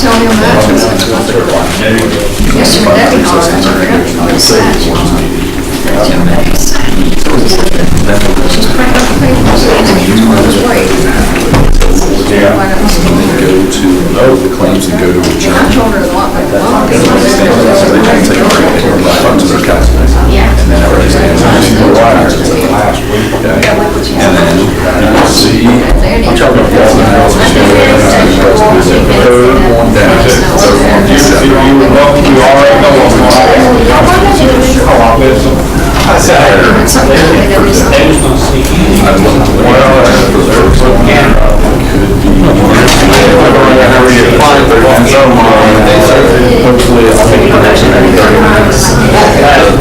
tell him that. Yes, sir, that'd be hard. Just crank up the papers and on his way. Go to the claims and go to I adjourn. told her a lot, but a lot of people. So they can take a break and go back to their calculator. Yeah. And then everybody's going to wires at the last week. And then see, I'm talking about all the houses. Third one down. You already know what's going on. I said,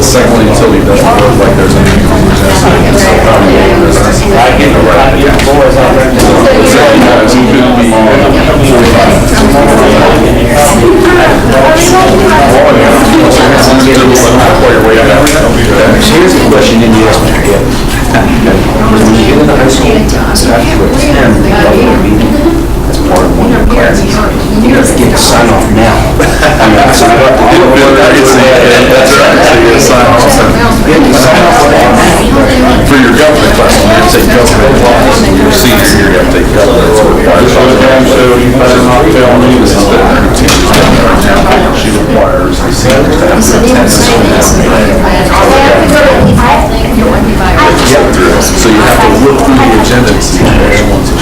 secondly, until he doesn't look like there's any Here's a question in the estimate. When you get into high school, it's not to attend the government meeting. That's part of one of the classes. You have to get a sign off now. I mean, that's what I have to do. That's right. So you sign off. For your government class, you have to take government class. Your senior year, you have to take government. That's what requires. So you better not tell me This is the teacher's now. She requires the seniors to have to attend this get through. So you have to look through the agenda and see which ones are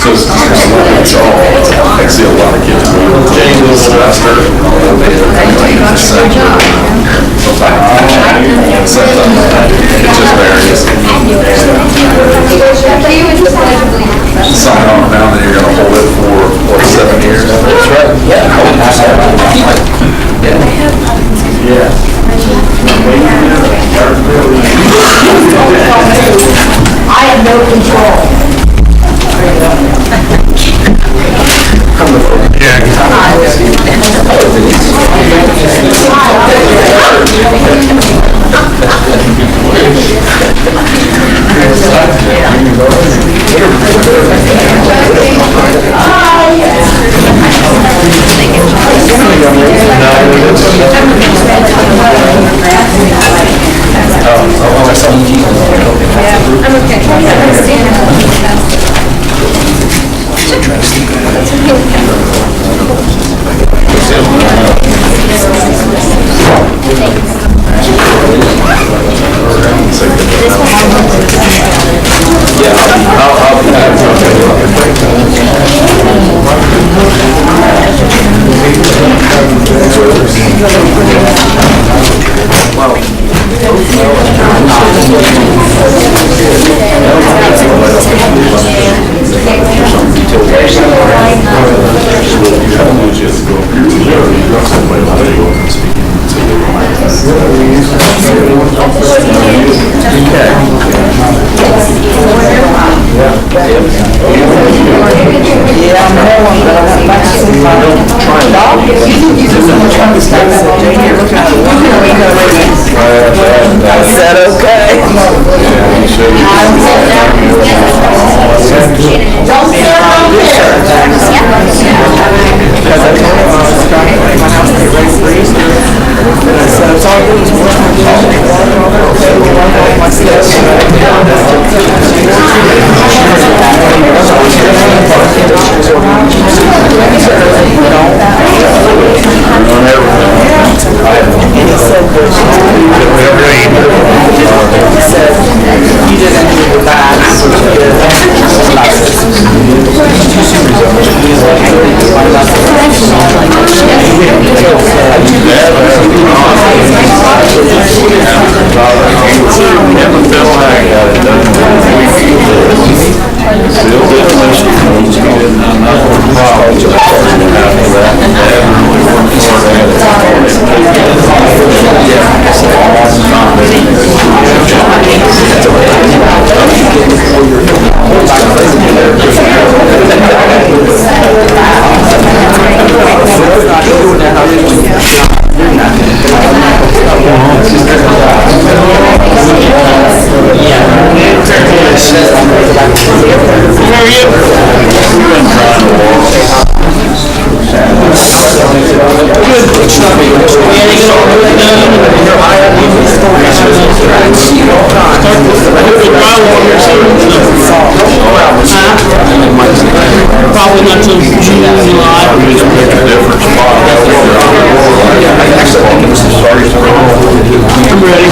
so it's all, I see a lot of kids go to the semester, it just varies. Sign off now, then you're going to hold it for, what, 7 years? That's right. Yeah. I have no control. I'm okay. Is that okay? We've been trying to Probably not till June, July. Just pick a different spot. Actually, I think it was the start of the I'm ready.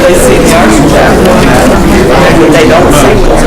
They see the architect, they don't see what's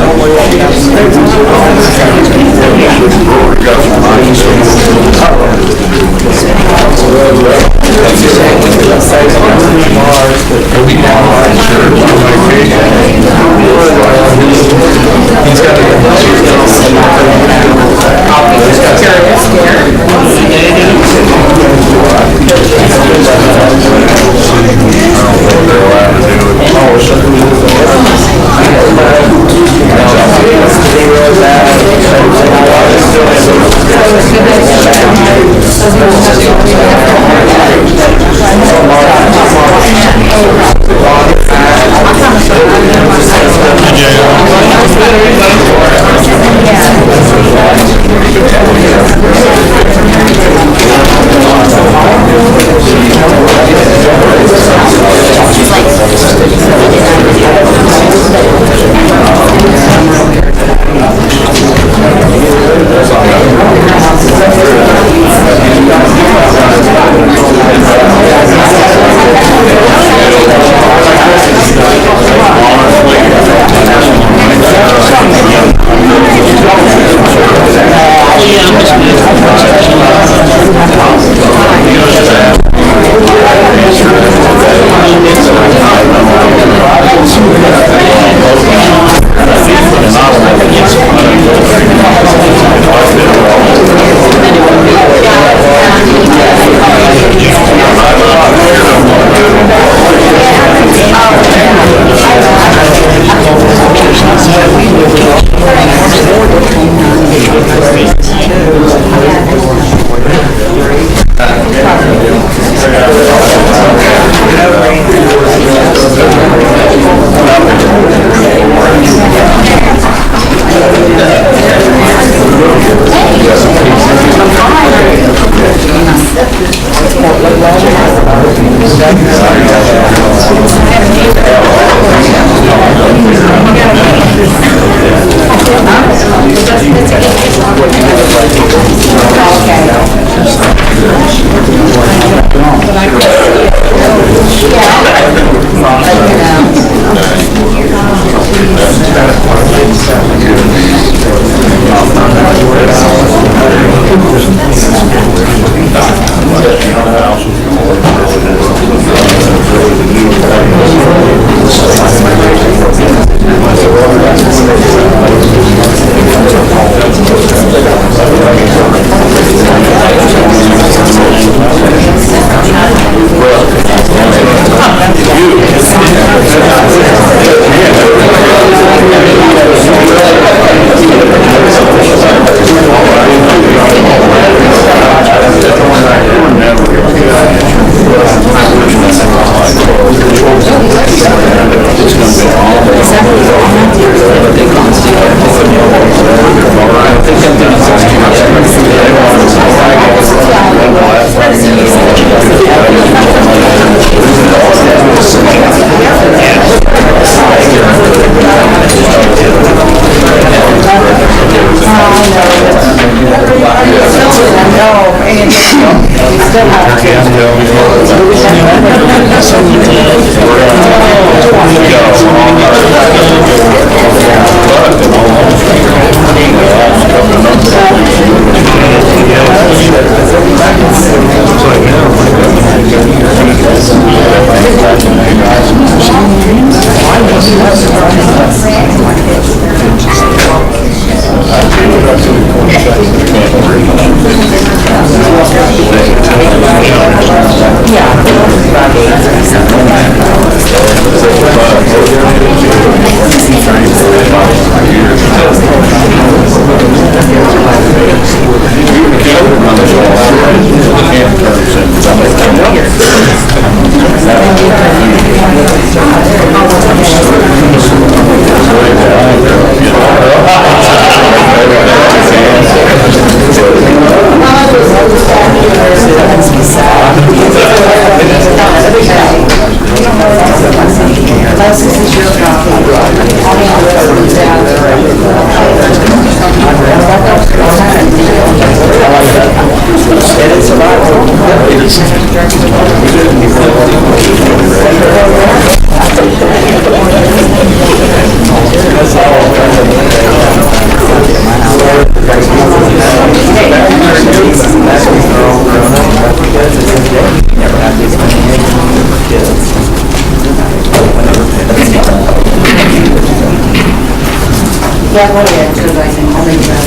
Yeah, go ahead, because I think I'll make that.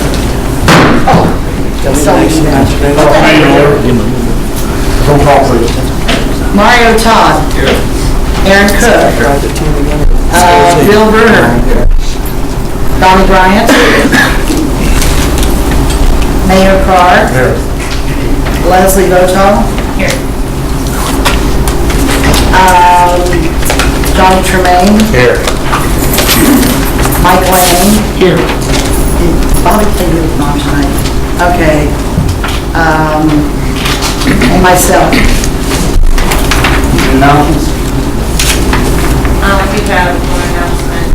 Oh, so you Roll call, please. Mario Todd. Aaron Cook. Bill Werner. Donnie Bryant. Mayor Carr. Here. Leslie Voto. Here. Johnny Tremaine. Here. Mike Lang. Here. Bobby Taylor's not tonight. Okay. And myself. Announcements? We have one announcement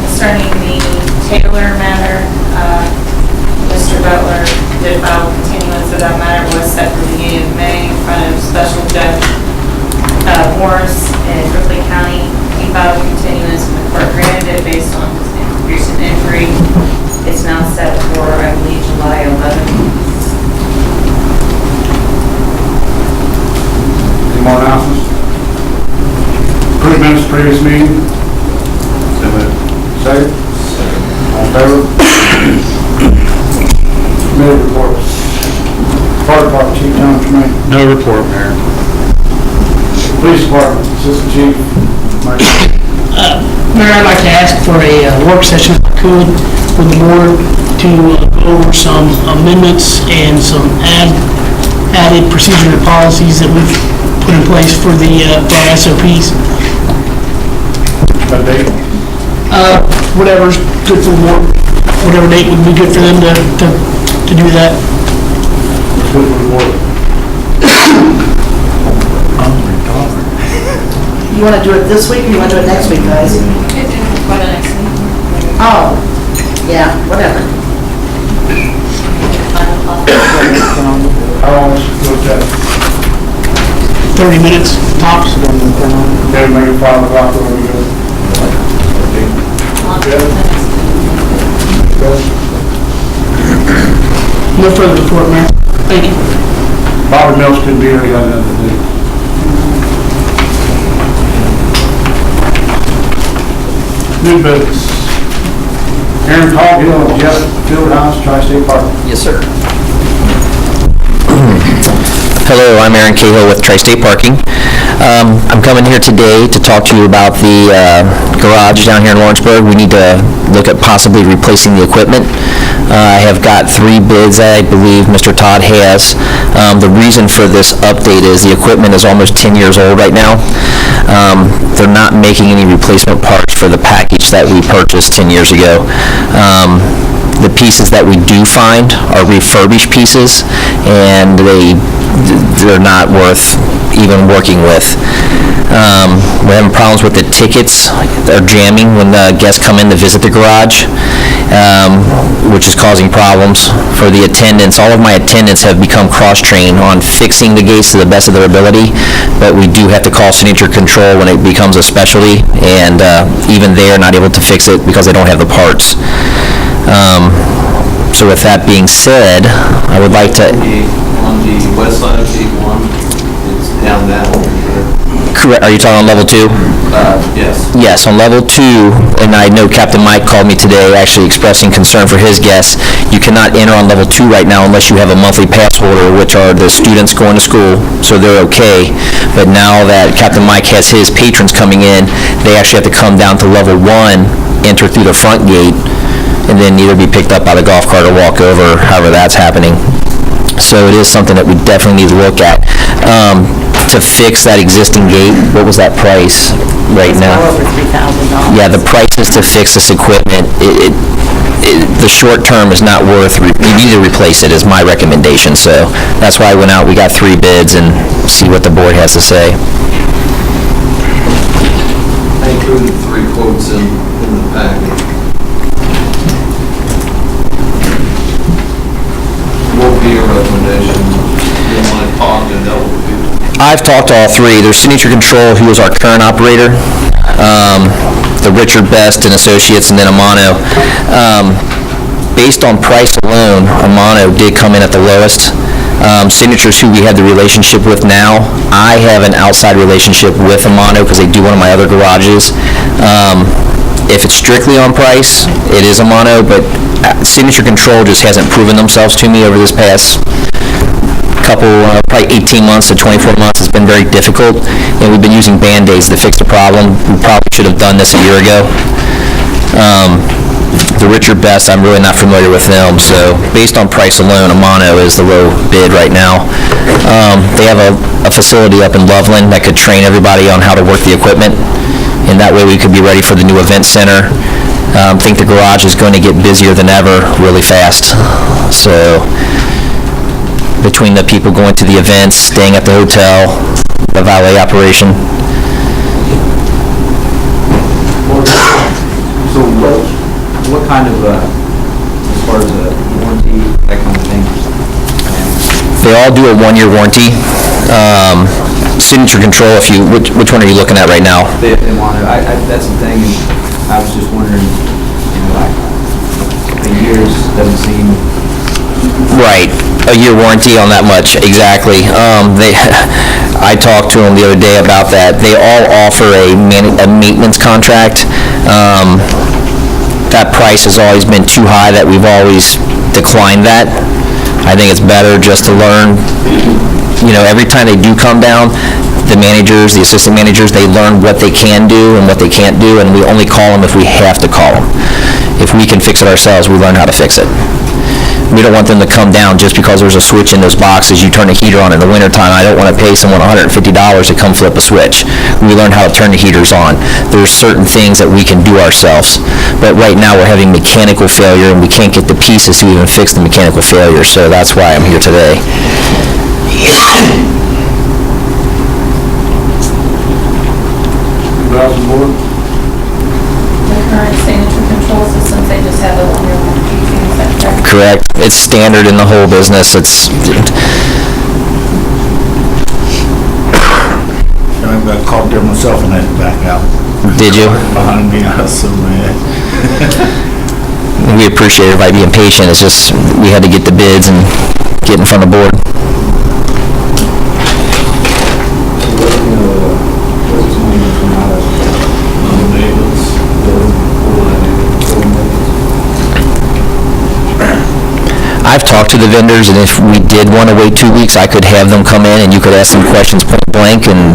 concerning the Taylor matter. Mr. Butler did file continuance of that matter, was set for the beginning of May in front of Special Judge Morris in Ripley County. He filed continuance and the court granted it based on his recent injury. It's now set for, I believe, July 11th. Any more announcements? Approved minutes, previous meeting? Second? All in favor? Committee reports. Fire Department Chief John Tremaine. No report, Mayor. Police Department Assistant Chief Mike. Mayor, I'd like to ask for a work session, if I could, with the board to go over some amendments and some added procedure and policies that we've put in place for for our SOPs. What date? Whatever's good for the board, whatever date would be good for them to do that. Good for the board. You want to do it this week or you want to do it next week, guys? By the next meeting. Oh, yeah, whatever. How long was that? 30 minutes, tops. Okay, make it 5 o'clock when we go. No further report, Mayor. Thank you. Bobby Mills couldn't be here, he got nothing to do. New business. Aaron Coghill, Jeff Fieldhouse, Tri-State Park. Yes, sir. Hello, I'm Aaron Cahill with Tri-State Parking. I'm coming here today to talk to you about the garage down here in Lawrenceburg. We need to look at possibly replacing the equipment. I have got 3 bids that I believe Mr. Todd has. The reason for this update is the equipment is almost 10 years old right now. They're not making any replacement parts for the package that we purchased 10 years ago. The pieces that we do find are refurbished pieces, and they're not worth even working with. We're having problems with the tickets. They're jamming when the guests come in to visit the garage, which is causing problems for the attendants. All of my attendants have become cross-trained on fixing the gates to the best of their ability, but we do have to call Signature Control when it becomes a specialty, and even they're not able to fix it because they don't have the parts. So with that being said, I would like to... On the west side of Gate 1, it's down that one. Correct. Are you talking on level 2? Yes. Yes, on level 2, and I know Captain Mike called me today actually expressing concern for his guests. You cannot enter on level 2 right now unless you have a monthly pass holder, which are the students going to school, so they're okay. But now that Captain Mike has his patrons coming in, they actually have to come down to level 1, enter through the front gate, and then either be picked up by the golf cart or walk over, however that's happening. So it is something that we definitely need to look at. To fix that existing gate, what was that price right now? Over $3,000. Yeah, the prices to fix this equipment, the short term is not worth, you need to replace it is my recommendation. So that's why I went out, we got 3 bids and see what the board has to say. I included 3 quotes in the package. What would be your recommendation? You want to talk and dealt with people? I've talked to all 3. There's Signature Control, who is our current operator, the Richard Best and Associates, and then Amano. Based on price alone, Amano did come in at the lowest. Signature's who we have the relationship with now. I have an outside relationship with Amano because they do one of my other garages. if it's strictly on price, it is a mono, but Signature Control just hasn't proven themselves to me over this past couple, probably 18 months to 24 months. It's been very difficult, and we've been using Band-Aids to fix the problem. We probably should have done this a year ago. The Richard Best, I'm really not familiar with them, so based on price alone, a mono is the low bid right now. They have a facility up in Loveland that could train everybody on how to work the equipment, and that way we could be ready for the new event center. I think the garage is going to get busier than ever really fast. So between the people going to the events, staying at the hotel, the valet operation. So what kind of, as far as a warranty, that kind of thing? They all do a 1-year warranty. Signature Control, which one are you looking at right now? They want to, that's the thing, I was just wondering, like, the years doesn't seem... Right, a year warranty on that much, exactly. I talked to them the other day about that. They all offer a maintenance contract. That price has always been too high, that we've always declined that. I think it's better just to learn, every time they do come down, the managers, the assistant managers, they learn what they can do and what they can't do, and we only call them if we have to call them. If we can fix it ourselves, we learn how to fix it. We don't want them to come down just because there's a switch in those boxes. You turn the heater on in the wintertime. I don't want to pay someone $150 to come flip a switch. We learn how to turn the heaters on. There's certain things that we can do ourselves. But right now we're having mechanical failure, and we can't get the pieces to even fix the mechanical failure. So that's why I'm here today. The current Signature Control systems, they just have the 1-year warranty, is that correct? Correct. It's standard in the whole business. I got caught there myself and had to back out. Did you? Behind me, I was so mad. We appreciate everybody being patient. It's just, we had to get the bids and get in front of the board. I've talked to the vendors, and if we did want to wait 2 weeks, I could have them come in and you could ask them questions point blank and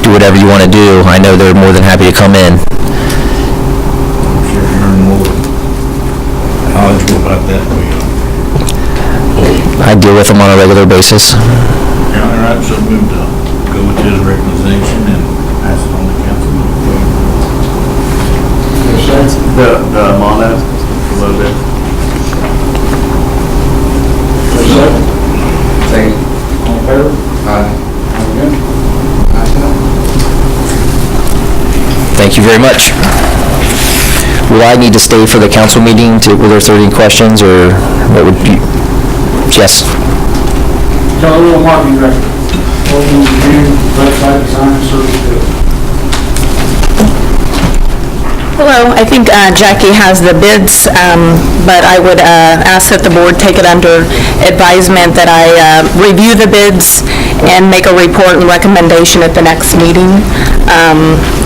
do whatever you want to do. I know they're more than happy to come in. I'm sure you're more knowledgeable about that than we are. I deal with them on a regular basis. Yeah, all right, so moved to go with his recommendation and pass it on to council. The mono, a little bit. Second. All in favor? Aye. Thank you very much. Will I need to stay for the council meeting were there 30 questions, or what would you? Yes. Tell a little marketing director. Open review, website design, service. Hello, I think Jackie has the bids, but I would ask that the board take it under advisement that I review the bids and make a report and recommendation at the next meeting.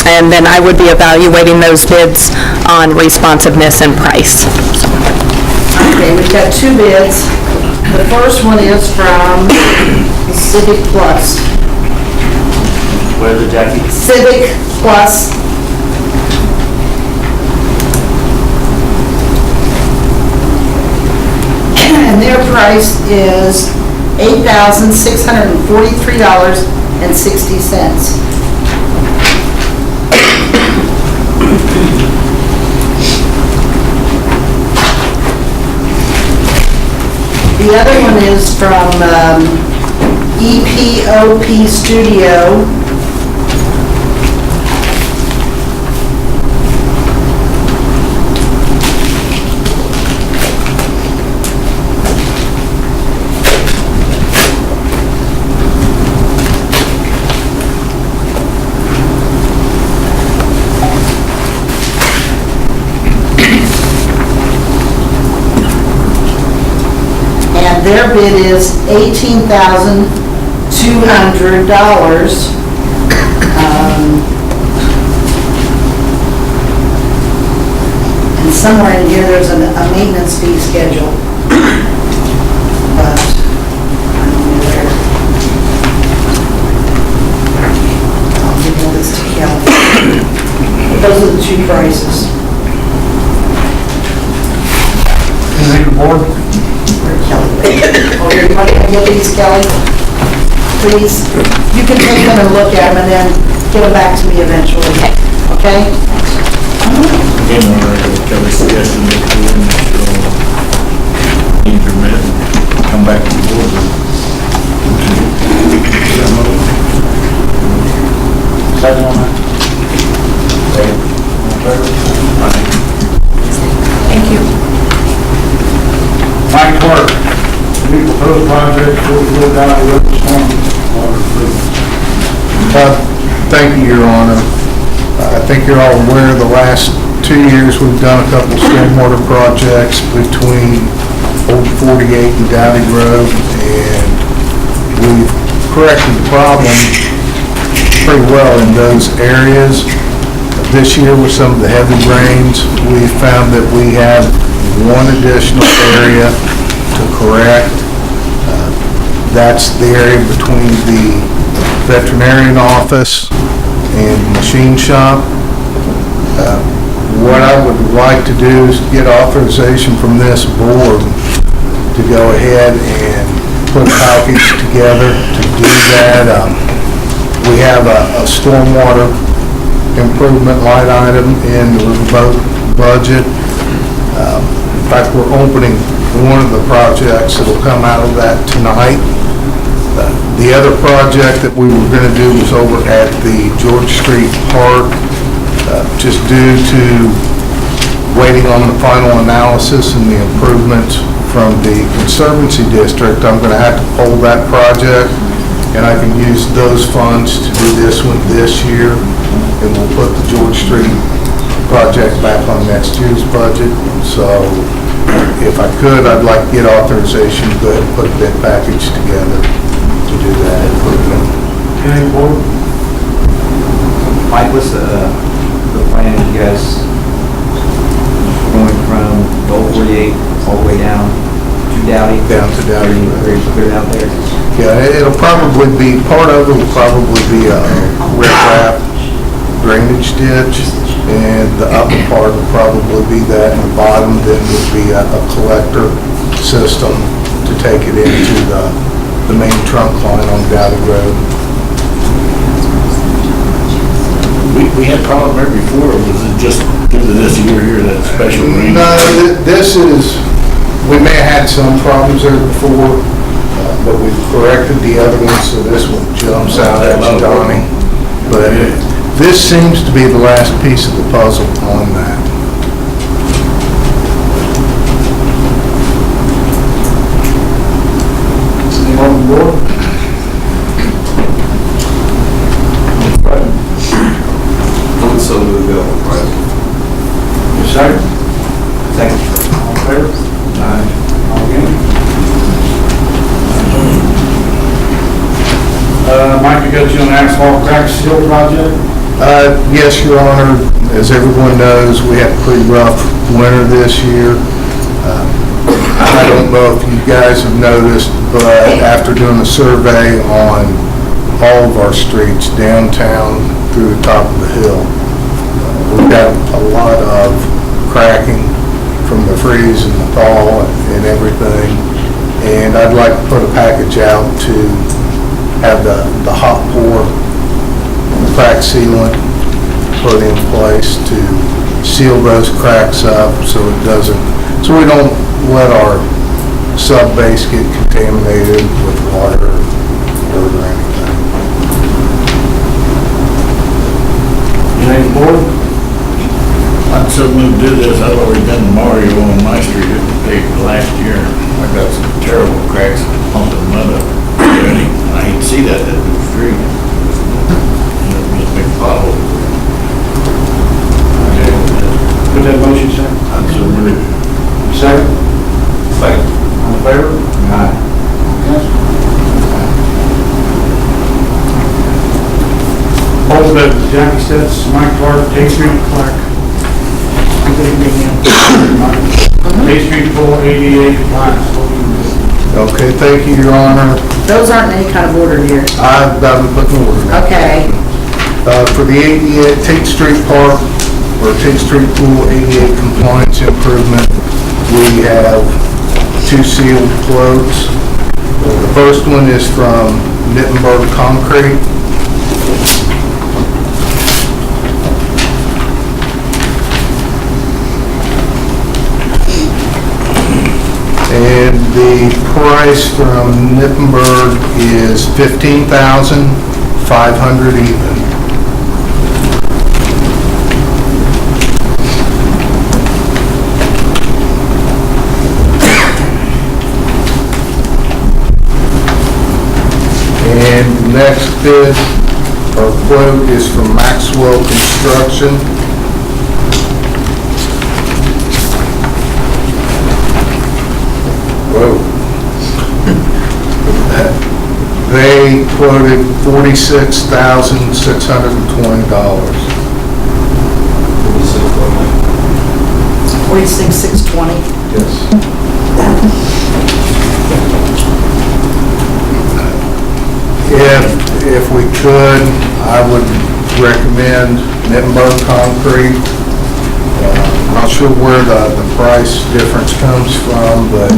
And then I would be evaluating those bids on responsiveness and price. Okay, we've got 2 bids. The first one is from Civic Plus. What is it, Jackie? Civic Plus. And their price is $8,643.60. The other one is from EPOP Studio. Their bid is $18,200. And somewhere in here, there's a maintenance fee schedule. But, I don't know where. I'll give all this to Kelly. Those are the two prices. Anything the board? Kelly. Oh, here, you want to get these, Kelly? Please, you can take them and look at them and then give them back to me eventually. Okay? Again, Kelly's suggestion that the initial needs are met, come back to the board. Second on that? Thank you. Mike Clark, new proposed project for the Little Valley River Stormwater improvement. Thank you, Your Honor. I think you're all aware the last 2 years we've done a couple stormwater projects between Old 48 and Dowdy Grove, and we've corrected the problem pretty well in those areas. This year with some of the heavy rains, we found that we have one additional area to correct. That's the area between the veterinarian office and machine shop. What I would like to do is get authorization from this board to go ahead and put a package together to do that. We have a stormwater improvement line item in the riverboat budget. In fact, we're opening one of the projects that'll come out of that tonight. The other project that we were going to do was over at the George Street Park. Just due to waiting on the final analysis and the improvements from the Conservancy District, I'm going to have to pull that project, and I can use those funds to do this one this year, and we'll put the George Street project back on next year's budget. So if I could, I'd like to get authorization to go ahead and put a bid package together to do that improvement. Anything the board? Mike, what's the plan, you guys going from the Old 48 all the way down to Dowdy? Down to Dowdy. Very clear out there. Yeah, it'll probably be, part of it will probably be a riprap drainage ditch, and the upper part will probably be that, and the bottom then would be a collector system to take it into the main trunk line on Dowdy Road. We had problem there before, or was it just because of this year here, that special rain? No, this is, we may have had some problems there before, but we've corrected the other one, so this one jumps out at you, Donnie. But this seems to be the last piece of the puzzle on that. Anyone on the board? So the bill, right? Yes, second? Second. All in favor? Aye. All against? Mike, I got you on the asphalt crack seal project? Yes, Your Honor. As everyone knows, we had a pretty rough winter this year. I don't know if you guys have noticed, but after doing a survey on all of our streets, downtown through the top of the hill, we've got a lot of cracking from the freeze and the thaw and everything. And I'd like to put a package out to have the hot pour crack sealant put in place to seal those cracks up so it doesn't, so we don't let our sub base get contaminated with water or anything. Anything the board? I'd so moved to do this, I've already done Mario on my street, it was big last year. I got some terrible cracks pumping mud up already. I hate to see that the street. Just a big pothole. Put that motion, second. I'd so moved. Second? Second. All in favor? Aye. Both of Jackie Stets, Mike Clark, Tate Street. Clark. Good evening. State Street Pool ADA compliance. Okay, thank you, Your Honor. Those aren't in any kind of order here. I've put an order now. Okay. For the ADA, Tate Street Park, or Tate Street Pool ADA compliance improvement, we have 2 sealed quotes. The first one is from Nittenberg Concrete. And the price from Nittenberg is $15,500 even. And the next bid or quote is from Maxwell Construction. Whoa. They quoted $46,620. 46,620. Yes. If we could, I would recommend Nittenberg Concrete. Not sure where the price difference comes from, but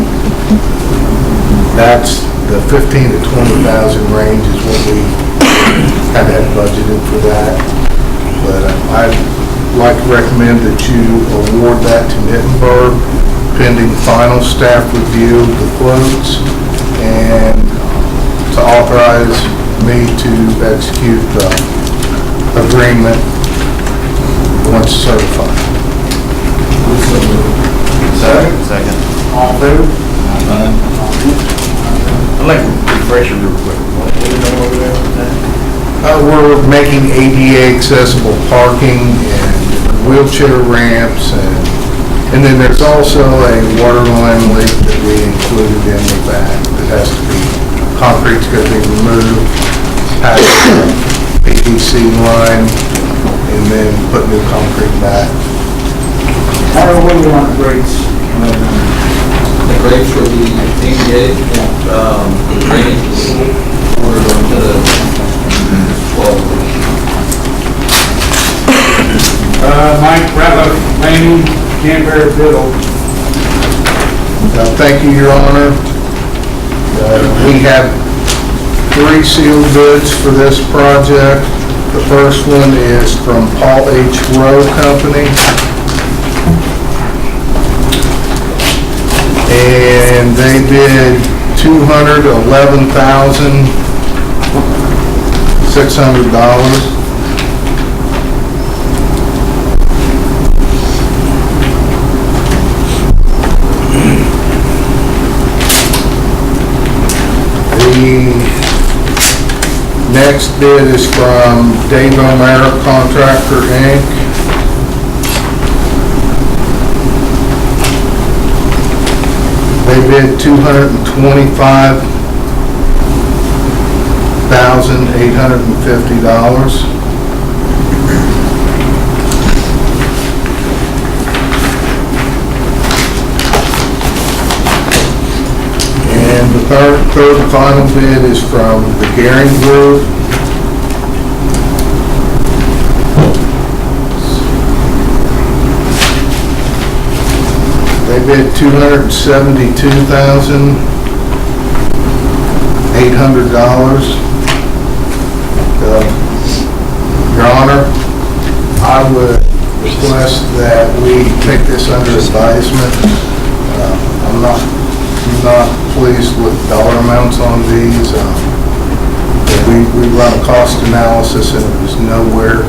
that's the 15 to 20,000 range is what we had budgeted for that. But I'd like to recommend that you award that to Nittenberg pending final staff review of the quotes and to authorize me to execute the agreement once certified. Second. All in favor? I'd like to refresh it real quick. What are we doing over there with that? We're making ADA accessible parking and wheelchair ramps, and then there's also a water line leak that we included in the back that has to be, concrete's going to be removed, patch PVC line, and then put new concrete back. What do we want the rates? The grades for the ADA, drainage, we're going to the 12. Mike Ratliff, Laney, Canberra, Biddle. Thank you, Your Honor. We have 3 sealed bids for this project. The first one is from Paul H. Rowe Company. And they bid $211,600. The next bid is from Dave O'Mara Contractor, Inc. They bid $225,850. And the third and final bid is from the Gearing Group. They bid $272,800. Your Honor, I would request that we take this under advisement. I'm not pleased with dollar amounts on these. We run a cost analysis and it was nowhere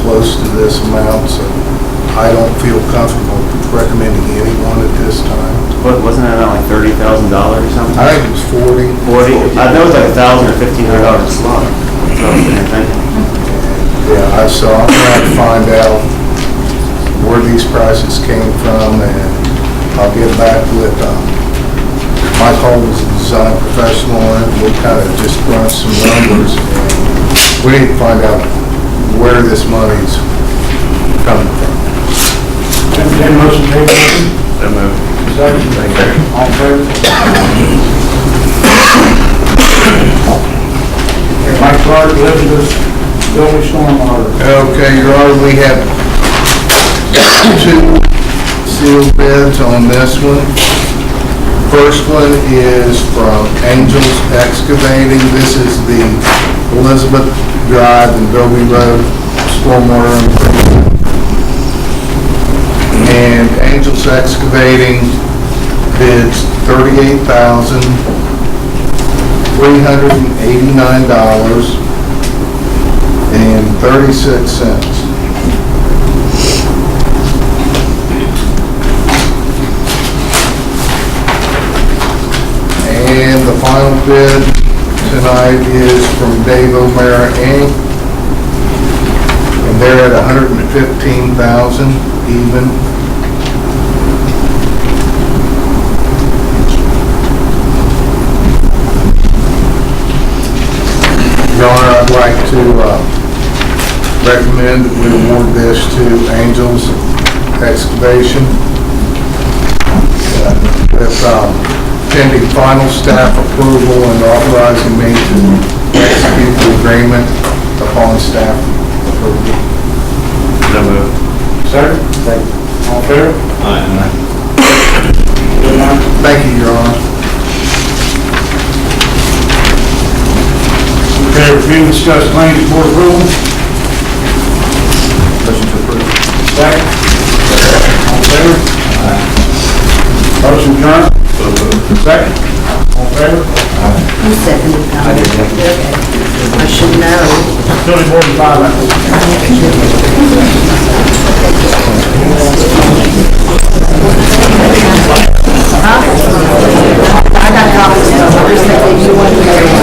close to this amount, so I don't feel comfortable recommending anyone at this time. What, wasn't that like $30,000 or something? I think it was 40. 40? I know it was like $1,000 or $1,500 a slot. That's what I was thinking. Yeah, so I'm trying to find out where these prices came from, and I'll get back with, Mike Hall was a design professional, and we kind of just run some numbers, and we need to find out where this money's coming from. And entertain a motion to table. So moved. Second. All in favor? Mike Clark, Elizabeth, Building Stormwater. Okay, Your Honor, we have two sealed bids on this one. First one is from Angels Excavating. This is the Elizabeth Drive and Dobie Road stormwater improvement. And Angels Excavating bids $38,389.36. And the final bid tonight is from Dave O'Mara Inc. And they're at $115,000 even. Your Honor, I'd like to recommend that we award this to Angels Excavation with pending final staff approval and authorizing me to execute the agreement upon staff approval. So moved. Second. All in favor? Aye. Thank you, Your Honor. Okay, review and discuss claims board approval. Motion to approve. Second. All in favor? Motion adjourned. So moved. Second. All in favor? Who seconded that? I did. I should know. Tony Board and five. I got copies of others that gave you one there.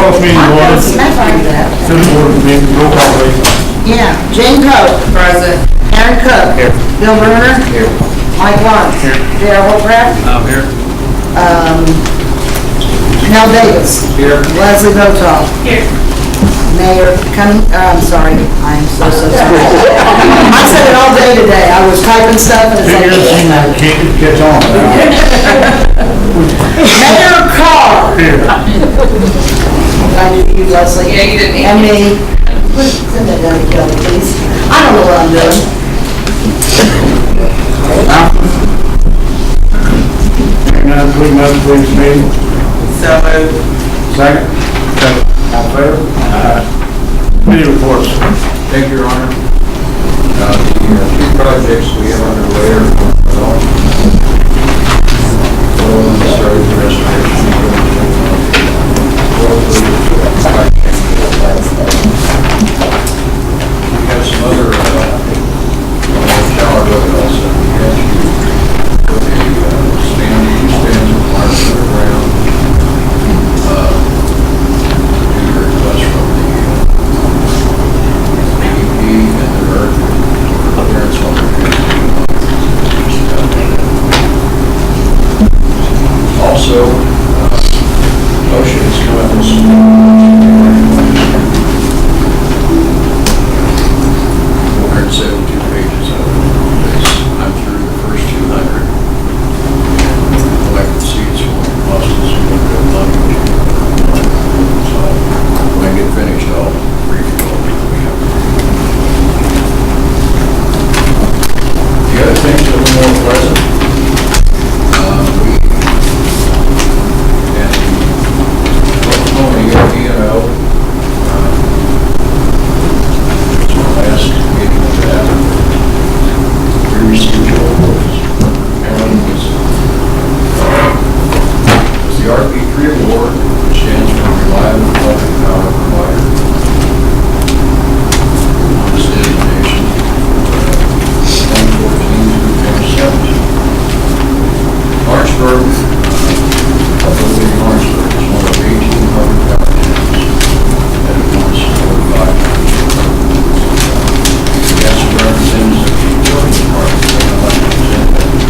Call this meeting to order. City Board meeting, roll call, please. Yeah, Jane Coe. Present. Aaron Cook. Here. Bill Bruner. Here. Mike Lawrence. Here. Darryl Holcraft. I'm here. Mel Davis. Here. Leslie Votaw. Here. Mayor Cunning, I'm sorry, I'm so sorry. I said it all day today, I was typing stuff and it's like. Can't catch on. Mayor Carr. Here. I knew you, Leslie. Yeah, you didn't. And me. Send that down to Kelly, please. I don't know what I'm doing. Now, please, motion, please, meeting. So moved. Second. All in favor? Committee reports. Thank you, Your Honor. The two projects we have underway are well. One started the restoration we have some other shower building also. We had to put a stand requirement underground. Request from the DEP and the ERC for parents on also, motion is coming this 472 pages of this. I'm through the first 200. Collected seats will cost us a little bit of money. So when I get finished, I'll brief you all. The other things that were more pleasant, we had the E&O, last meeting of that. We received all those. Aaron was the RP3 award, which stands for Reliable Electric Power Provider. On this designation, 2014 through 2017. Lawrenceburg, Lawrenceburg is one of 18 public power plants that have won supported by gas representatives of the utility department and elected representatives.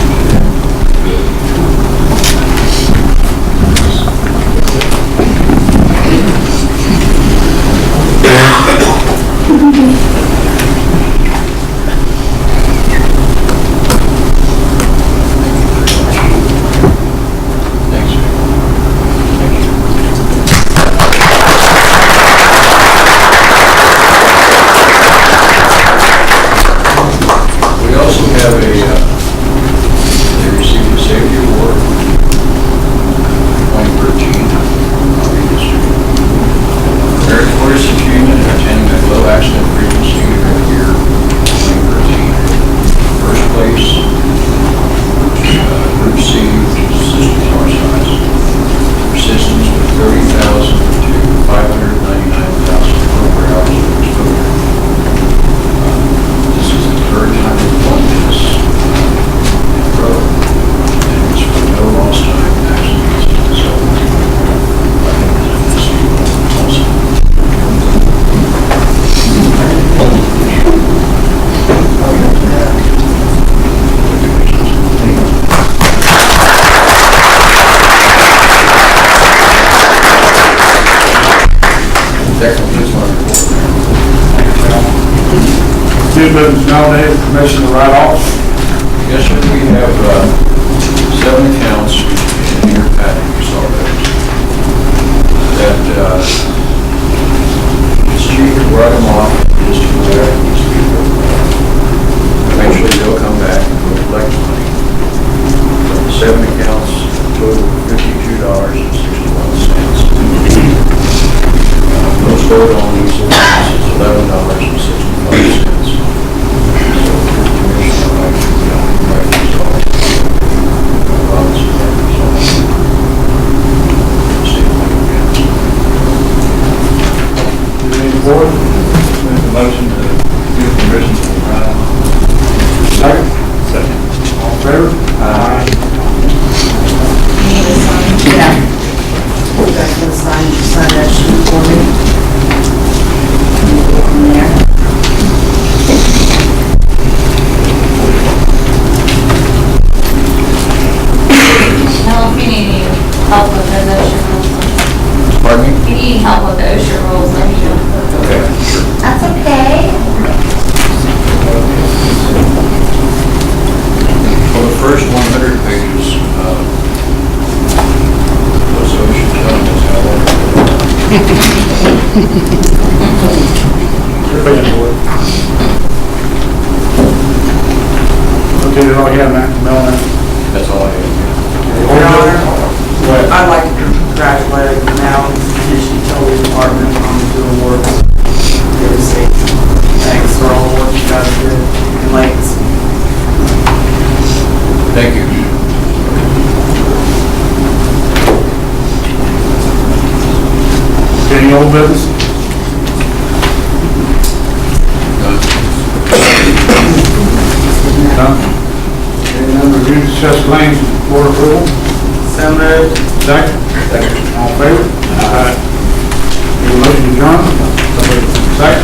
We also have they received a safety award, 2013. I'll read this to you. Meritorious achievement in attaining a low accident frequency year 2013. First place, Group C, system car size. Persistence with 30,000 to 599,000 kWh of exposure. This is the third time we've won this in a row, and it's for no lost time accidents. So I think this is awesome. That completes my report. Two motions nominated, Commissioner write-offs. Yes, sir, we have 7 accounts in your packet, you saw those. That it's cheaper to write them off than just to go back and speak of them. Eventually, they'll come back and we'll collect the money. But the 7 accounts total $52.61. Most vote on these ordinances is $11.65. So, Commissioner, I'd like to write these off. Robinson, see if I can get it. Do you need the board? Make a motion to give permission to the write-off. Second. Second. All in favor? Aye. Yeah. We're going to sign that sheet for help with the OSHA rules, let me know. Okay, sure. That's okay. On the first 100 pages, what's OSHA telling us how long? Okay, that's all you have, Matt, Melvin? That's all I have. Your Honor, I'd like to congratulate now the utility department on doing work. Really safe. Thanks for all the work you guys did in Lakes. Thank you. Any old business? None? Any number review, discuss claims, board approval? So moved. Second? All in favor? Aye. Need a motion to adjourn?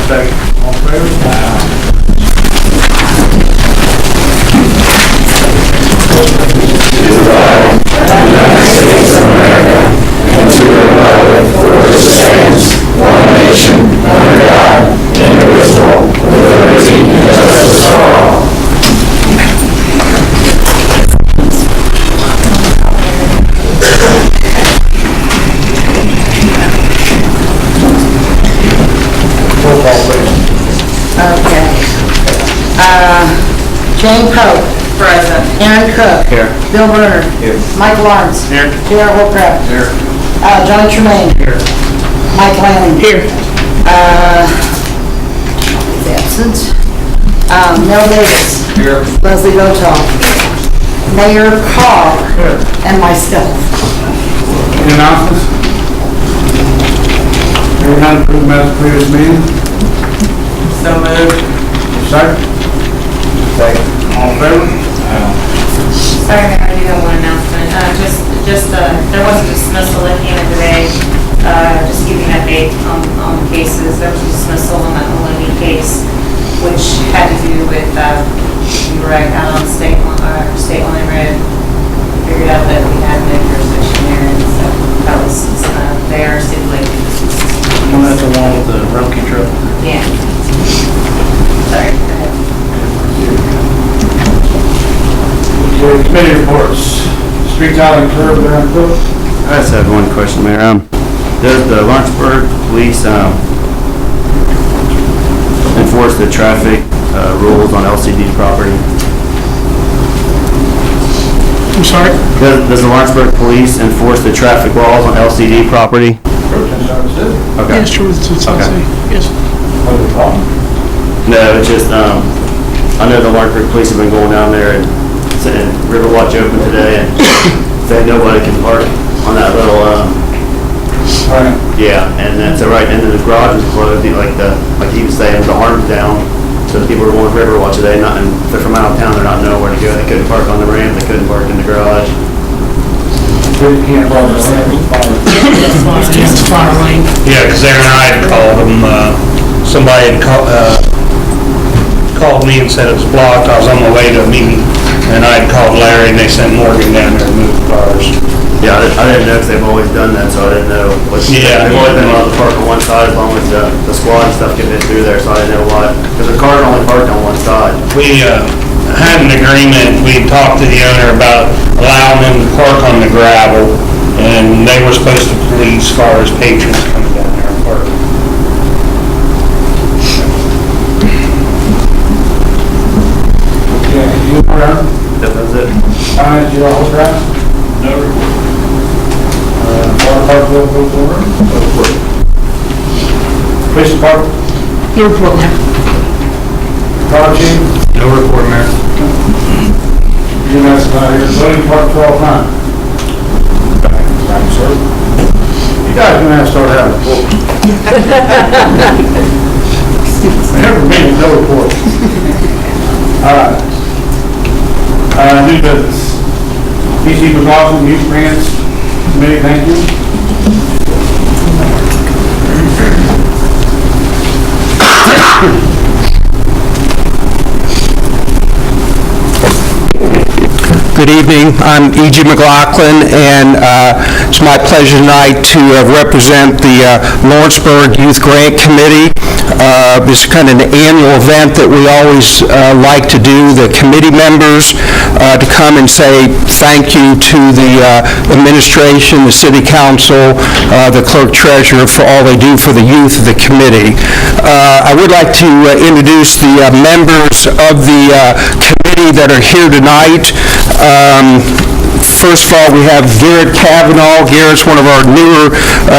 Second? All in favor? Roll call, please. Okay. Jane Pope. Present. Aaron Cook. Here. Bill Bruner. Here. Mike Lawrence. Here. J.R. Holcraft. Here. Johnny Tremaine. Here. Mike Lanning. Here. He's absent. Mel Davis. Here. Leslie Votaw. Mayor Carr. Here. And myself. Any announcements? Hearing none, approve the minutes of previous meeting? So moved. Second? Second. All in favor? Sorry, Mayor, I do have one announcement. There was a dismissal at the end of the day. Just giving an update on the cases. There was a dismissal on the Olivia case, which had to do with, you were right, out on state line road. Figured out that we had no jurisdiction there, and so that was, they are stipulated. That's the one with the Rumpke truck. Yeah. Sorry, go ahead. Okay, committee reports. Street tile and curb there on Cook. I just have one question, Mayor. Does the Lawrenceburg police enforce the traffic rules on LCD property? I'm sorry? Does the Lawrenceburg police enforce the traffic laws on LCD property? Protest service did. Okay. Yes, true, it's Okay. yes. What was the problem? No, it's just, I know the Lawrenceburg police have been going down there and saying Riverwatch open today and saying nobody can park on that little, Right. yeah, and that's right, and then the garage is closed, like he was saying, the arms down. So the people who are going to Riverwatch today, and if they're from out of town, they're not knowing where to go. They couldn't park on the ramp, they couldn't park in the garage. You can't borrow the land. It's fire lane. Yeah, because Aaron and I had called them, somebody had called me and said it was blocked. I was on my way to a meeting, and I had called Larry, and they sent Morgan down there to move the cars. Yeah, I didn't know, because they've always done that, so I didn't know. Yeah. They've always been allowed to park on one side as long as the squad and stuff can get through there, so I didn't know why. Because the cars only parked on one side. We had an agreement, we talked to the owner about allowing them to park on the gravel, and they were supposed to police as far as patrons coming down there and park. Yeah, you around? That was it. You all around? No report. Water Parkville, go forward. Police department, No report, Mayor. fire chief, No report, Mayor. EMS not here, zoning department 12-9. Thank you, sir. You guys gonna have to start having reports. Never been, no report. All right. New business. PC McLaughlin, Youth Grants Committee, thank you. Good evening. I'm E.G. McLaughlin, and It's my pleasure tonight to represent the Lawrenceburg Youth Grant Committee. This is kind of an annual event that we always like to do. The committee members to come and say thank you to the administration, the city council, the clerk treasurer for all they do for the youth of the committee. I would like to introduce the members of the committee that are here tonight. First of all, we have Garrett Cavanaugh. Garrett's one of our newer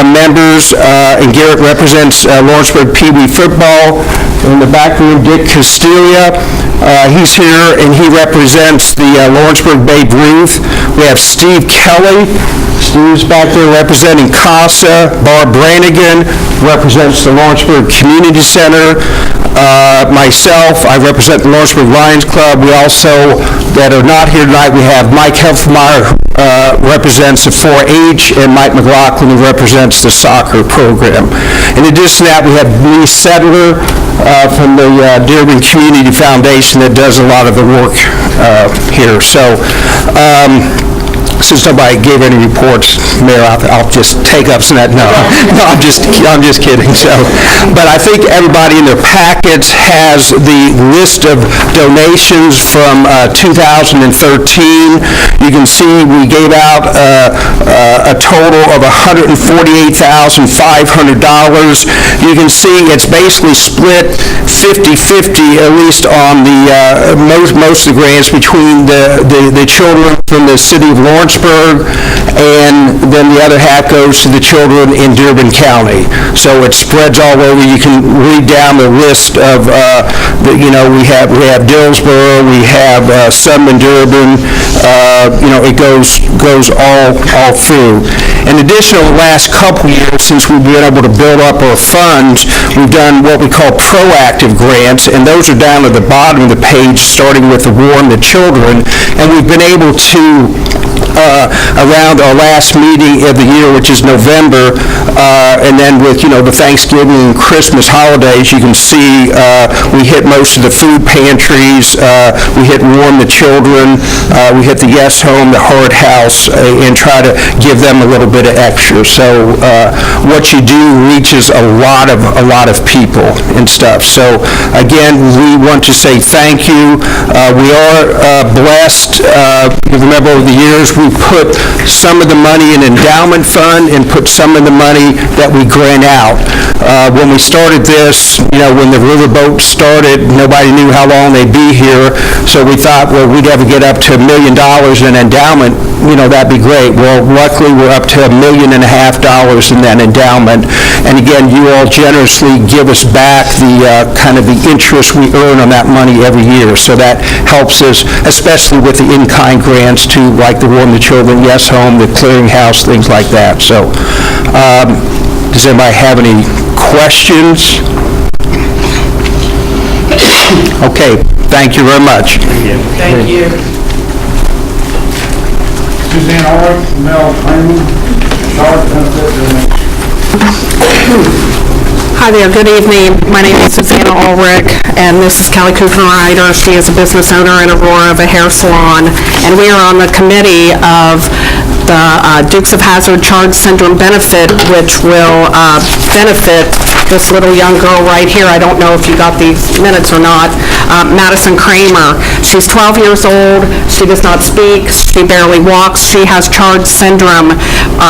members, and Garrett represents Lawrenceburg Pee Wee football. In the back room, Dick Castilla. He's here, and he represents the Lawrenceburg Babe Ruth. We have Steve Kelly. Steve's back there representing CASA. Barb Brannigan represents the Lawrenceburg Community Center. Myself, I represent the Lawrenceburg Lions Club. We also, that are not here tonight, we have Mike Helfmeyer, who represents the 4-H, and Mike McLaughlin, who represents the soccer program. In addition to that, we have Denise Settler from the Dearborn Community Foundation that does a lot of the work here. So, since nobody gave any reports, Mayor, I'll just take up some of that. No, I'm just kidding. So, but I think everybody in their packets has the list of donations from 2013. You can see we gave out a total of $148,500. You can see it's basically split 50-50, at least on the most of the grants between the children from the city of Lawrenceburg, and then the other half goes to the children in Dearborn County. So it spreads all over. You can read down the list of, we have Dillsboro, we have some in Dearborn. It goes all through. In addition, over the last couple years, since we've been able to build up our funds, we've done what we call proactive grants, and those are down at the bottom of the page, starting with the war and the children. And we've been able to, around our last meeting of the year, which is November, and then with, the Thanksgiving and Christmas holidays, you can see we hit most of the food pantries, we hit Warm the Children, we hit the Yes Home, the Heart House, and try to give them a little bit of extra. So what you do reaches a lot of people and stuff. So again, we want to say thank you. We are blessed. Remember, over the years, we put some of the money in endowment fund and put some of the money that we grant out. When we started this, when the riverboat started, nobody knew how long they'd be here, so we thought, well, we'd ever get up to $1 million in endowment, that'd be great. Well, luckily, we're up to $1.5 million in that endowment, and again, you all generously give us back the kind of the interest we earn on that money every year, so that helps us, especially with the in-kind grants to, like the Warm the Children, Yes Home, the Clearinghouse, things like that. So, does anybody have any questions? Okay, thank you very much. Thank you. Suzanne Ulrich, Mel Raymond, Charlotte Benefit Donation. Hi there, good evening. My name is Susanna Ulrich, and this is Kelly Cooper-Ryder. She is a business owner in Aurora of a hair salon, and we are on the committee of the Dukes of Hazzard Charge Syndrome benefit, which will benefit this little young girl right here. I don't know if you got these minutes or not. Madison Kramer. She's 12 years old. She does not speak. She barely walks. She has Charge syndrome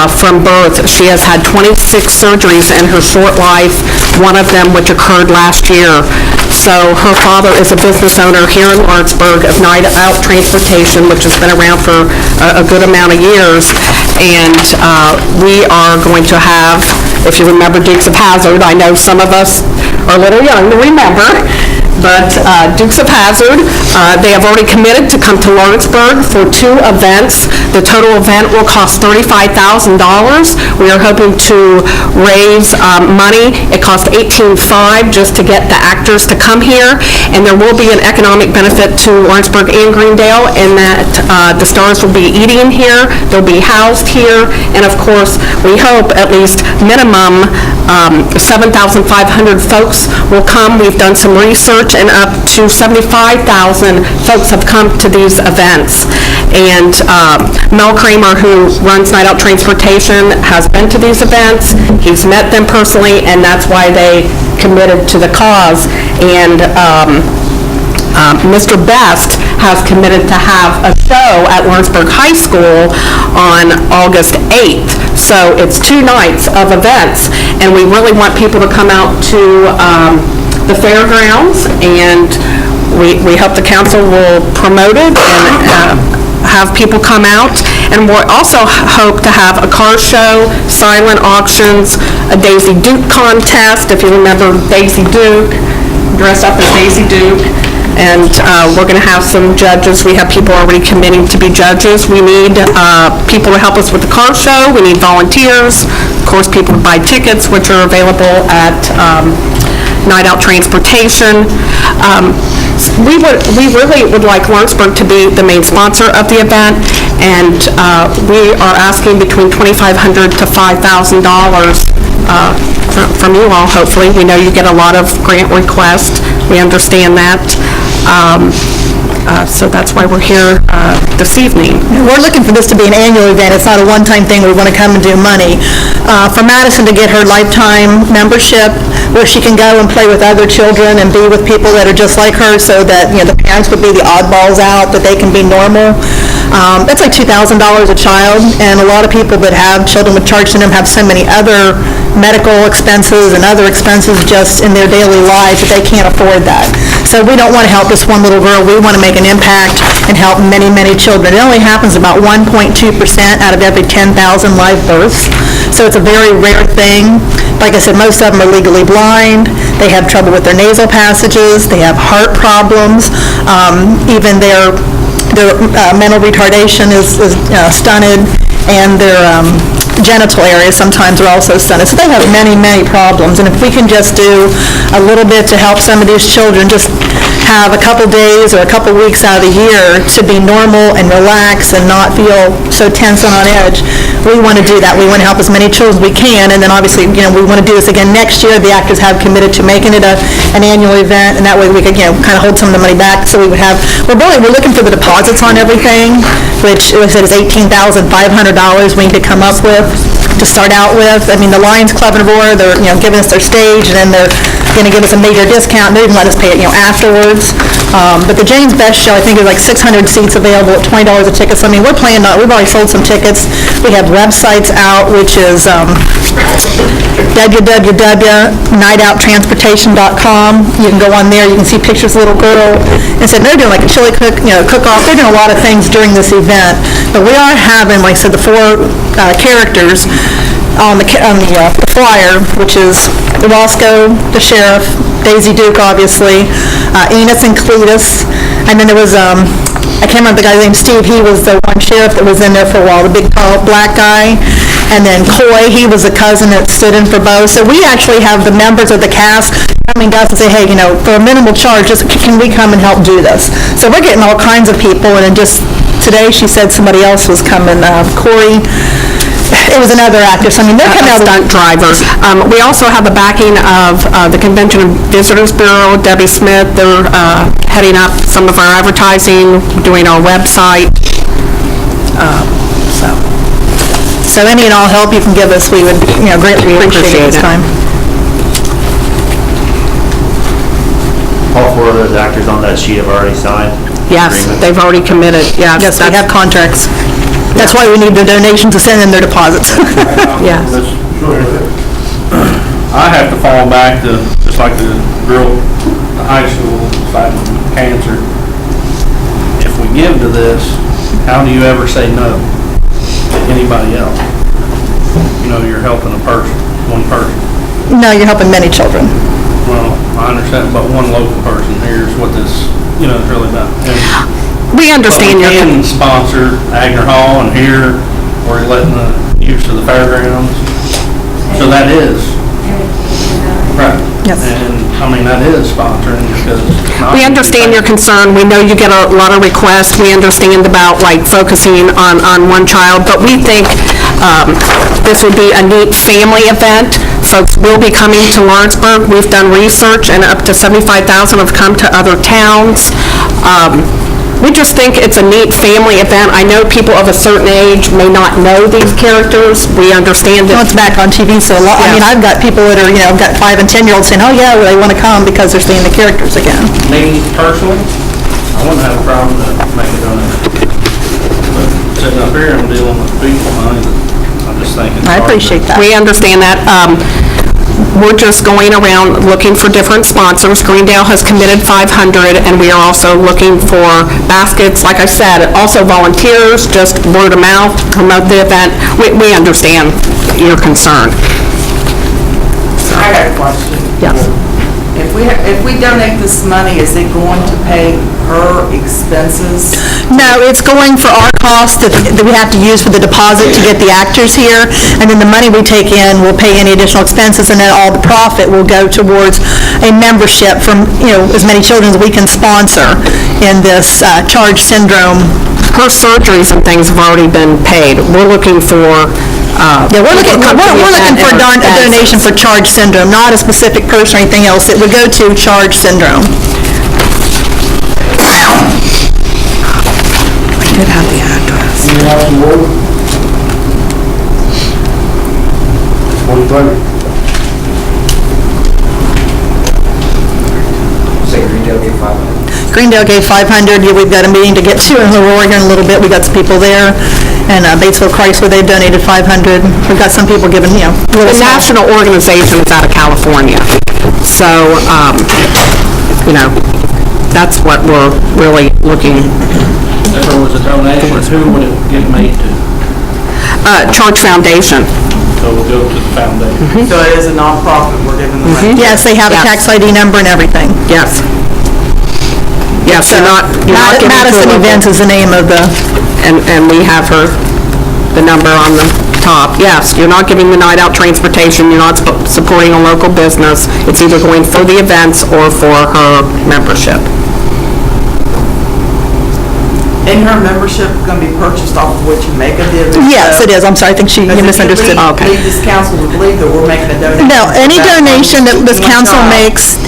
from birth. She has had 26 surgeries in her short life, one of them which occurred last year. So her father is a business owner here in Lawrenceburg of Night Out Transportation, which has been around for a good amount of years. And we are going to have, if you remember Dukes of Hazzard, I know some of us are a little young to remember, but Dukes of Hazzard, they have already committed to come to Lawrenceburg for 2 events. The total event will cost $35,000. We are hoping to raise money. It costs $18,500 just to get the actors to come here, and there will be an economic benefit to Lawrenceburg and Greendale in that the stars will be eating here, they'll be housed here, and of course, we hope at least minimum 7,500 folks will come. We've done some research, and up to 75,000 folks have come to these events. And Mel Kramer, who runs Night Out Transportation, has been to these events. He's met them personally, and that's why they committed to the cause. And Mr. Best has committed to have a show at Lawrenceburg High School on August 8th. So it's 2 nights of events, and we really want people to come out to the fairgrounds, and we hope the council will promote it and have people come out. And we also hope to have a car show, silent auctions, a Daisy Duke contest, if you remember Daisy Duke, dress up as Daisy Duke. And we're going to have some judges. We have people already committing to be judges. We need people to help us with the car show. We need volunteers. Of course, people to buy tickets, which are available at Night Out Transportation. We really would like Lawrenceburg to be the main sponsor of the event, and we are asking between $2,500 to $5,000 from you all, hopefully. We know you get a lot of grant requests. We understand that. So that's why we're here this evening. We're looking for this to be an annual event. It's not a one-time thing we want to come and do money. For Madison to get her lifetime membership, where she can go and play with other children and be with people that are just like her, so that, you know, the parents would be the oddballs out, that they can be normal. It's like $2,000 a child, and a lot of people that have children with charge syndrome have so many other medical expenses and other expenses just in their daily lives that they can't afford that. So we don't want to help this one little girl. We want to make an impact and help many, many children. It only happens about 1.2% out of every 10,000 live births. So it's a very rare thing. Like I said, most of them are legally blind. They have trouble with their nasal passages. They have heart problems. Even their mental retardation is stunted, and their genital areas sometimes are also stunted. So they have many, many problems. And if we can just do a little bit to help some of these children, just have a couple days or a couple weeks out of the year to be normal and relax and not feel so tense and on edge, we want to do that. We want to help as many children as we can. And then obviously, you know, we want to do this again next year. The actors have committed to making it an annual event, and that way we could, you know, kind of hold some of the money back. So we would have, we're looking for the deposits on everything, which like I said is $18,500 we need to come up with to start out with. I mean, the Lions Club in Aurora, they're, you know, giving us their stage, and then they're going to give us a major discount, and they even let us pay it, you know, afterwards. But the Jane's Best Show, I think, is like 600 seats available at $20 a ticket. So I mean, we've already sold some tickets. We have websites out, which is www.nighttouttransportation.com. You can go on there. You can see pictures of the little girl. And so they're doing like a chili cook-off. They're doing a lot of things during this event. But we are having, like I said, the 4 characters on the flyer, which is Roscoe, the sheriff, Daisy Duke, obviously, Enos and Cletus, and then there was, I can't remember the guy's name, Steve, he was the one sheriff that was in there for a while, the big, tall, black guy, and then Coy, he was the cousin that stood in for Bo. So we actually have the members of the cast coming to us and say, hey, you know, for a minimal charge, just can we come and help do this? So we're getting all kinds of people, and then just today she said somebody else was coming, Corey. It was another actor. So I mean, they're coming out. Stunt drivers. We also have the backing of the Convention and Visitors Bureau, Debbie Smith. They're heading up some of our advertising, doing our website. So any and all help you can give us, we would, you know, greatly appreciate it this time. All 4 of those actors on that sheet have already signed? Yes, they've already committed. Yes, we have contracts. That's why we need the donations to send in their deposits. Yes. I have to fall back to, just like the girl at the high school fighting cancer. If we give to this, how do you ever say no to anybody else? You know, you're helping one person. No, you're helping many children. Well, I understand, but one local person, here's what this, you know, is really about. We understand your... We can sponsor Agner Hall, and here we're letting the use of the fairgrounds. So that is, right. Yes. And, I mean, that is sponsoring because... We understand your concern. We know you get a lot of requests. We understand about, like, focusing on one child, but we think this would be a neat family event. Folks will be coming to Lawrenceburg. We've done research, and up to 75,000 have come to other towns. We just think it's a neat family event. I know people of a certain age may not know these characters. We understand Well, it. it's back on TV, so a lot, I mean, Yes. I've got people that are, I've got 5 and 10-year-olds saying, oh, yeah, well, they want to come because they're seeing the characters again. Me personally, I wouldn't have a problem to make a donation. But sitting up here and dealing with people money, I'm just thinking. I appreciate that. We understand that. We're just going around looking for different sponsors. Greendale has committed $500, and we are also looking for baskets. Like I said, also volunteers, just word of mouth, promote the event. We understand your concern. I got a question. Yes. If we donate this money, is it going to pay her expenses? No, it's going for our costs that we have to use for the deposit to get the actors here, and then the money we take in will pay any additional expenses, and then all the profit will go towards a membership from, as many children as we can sponsor in this CHARGE syndrome. Her surgeries and things have already been paid. We're looking for... Yeah, we're looking for a donation for CHARGE syndrome, not a specific person or anything else. It would go to CHARGE syndrome. We did have the address. Say Greendale gave 500. Greendale gave 500. Yeah, we've got a meeting to get to in Aurora here in a little bit. We got some people there. And Batesville Chrysler, they've donated 500. We've got some people giving, little The small. national organization is out of California. So, that's what we're really looking, If there was a donation, who would it get made to? CHARGE Foundation. So we'll go to the foundation. So it is a nonprofit, we're giving the money. Yes, they have a Yes. tax ID number and everything. Yes. Yes, you're not giving to a Madison local- Events is the name of the... And we have the number on the top. Yes, you're not giving the night out transportation, you're not supporting a local business. It's either going for the events or for her membership. And her membership going to be purchased off of what you make of the event? Yes, it is. I'm sorry, I think you misunderstood. Lead this council to believe that we're making a donation. No, any donation that this council makes,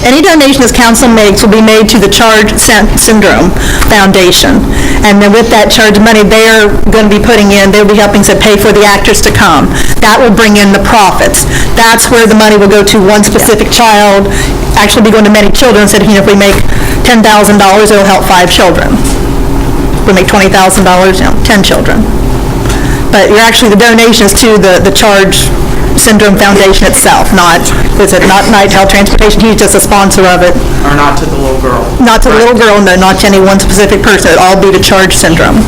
will be made to the CHARGE Syndrome Foundation. And then with that CHARGE money, they're going to be putting in, they'll be helping to pay for the actors to come. That will bring in the profits. That's where the money will go to one specific child, actually be going to many children. Instead of, if we make $10,000, it'll help 5 children. If we make $20,000, 10 children. But the donation is to the CHARGE Syndrome Foundation itself, not Night Health Transportation. He's just a sponsor of it. Or not to the little girl? Not to the little girl, no, not to any one specific person. It'll all be to CHARGE Syndrome.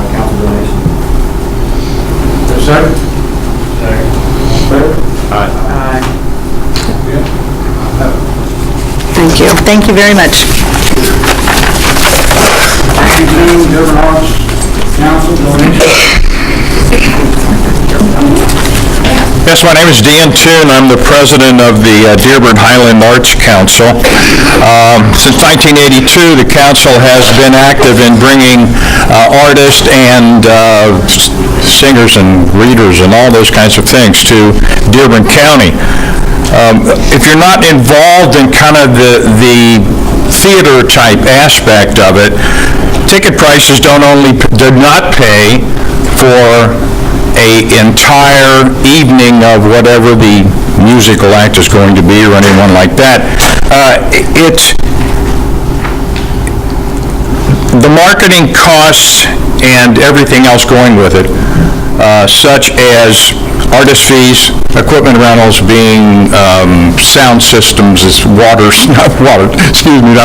Council donation. Second? Thank you. Thank you very much. Dearborn Arts Council donation. Yes, my name is Dan Toon. I'm the president of the Dearborn Highland Arts Council. Since 1982, the council has been active in bringing artists and singers and readers and all those kinds of things to Dearborn County. If you're not involved in kind of the theater-type aspect of it, ticket prices do not pay for an entire evening of whatever the musical act is going to be or anyone like that. The marketing costs and everything else going with it, such as artist fees, equipment rentals being sound systems, is not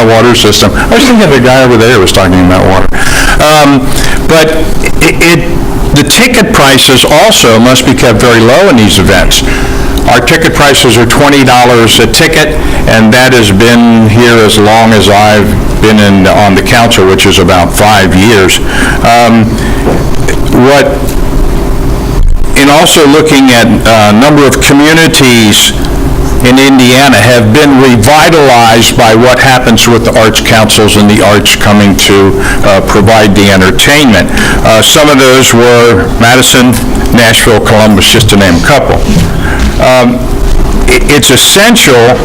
water system. I was thinking the guy over there was talking about water. But the ticket prices also must be kept very low in these events. Our ticket prices are $20 a ticket, and that has been here as long as I've been on the council, which is about 5 years. In also looking at a number of communities in Indiana have been revitalized by what happens with the arts councils and the arts coming to provide the entertainment. Some of those were Madison, Nashville, Columbus, just to name a couple. It's essential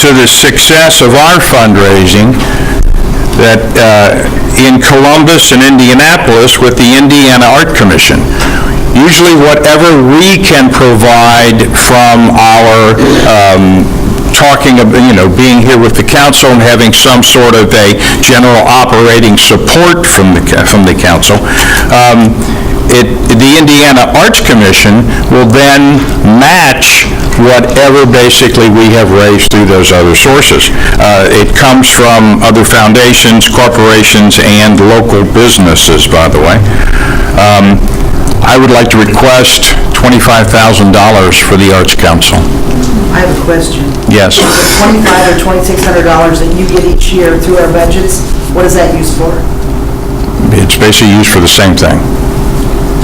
to the success of our fundraising that in Columbus and Indianapolis with the Indiana Art Commission, usually whatever we can provide from our talking about, being here with the council and having some sort of a general operating support from the council, the Indiana Arts Commission will then match whatever basically we have raised through those other sources. It comes from other foundations, corporations, and local businesses, by the way. I would like to request $25,000 for the Arts Council. I have a question. Yes. The $2,500 or $2,600 that you get each year through our budgets, what is that used for? It's basically used for the same thing.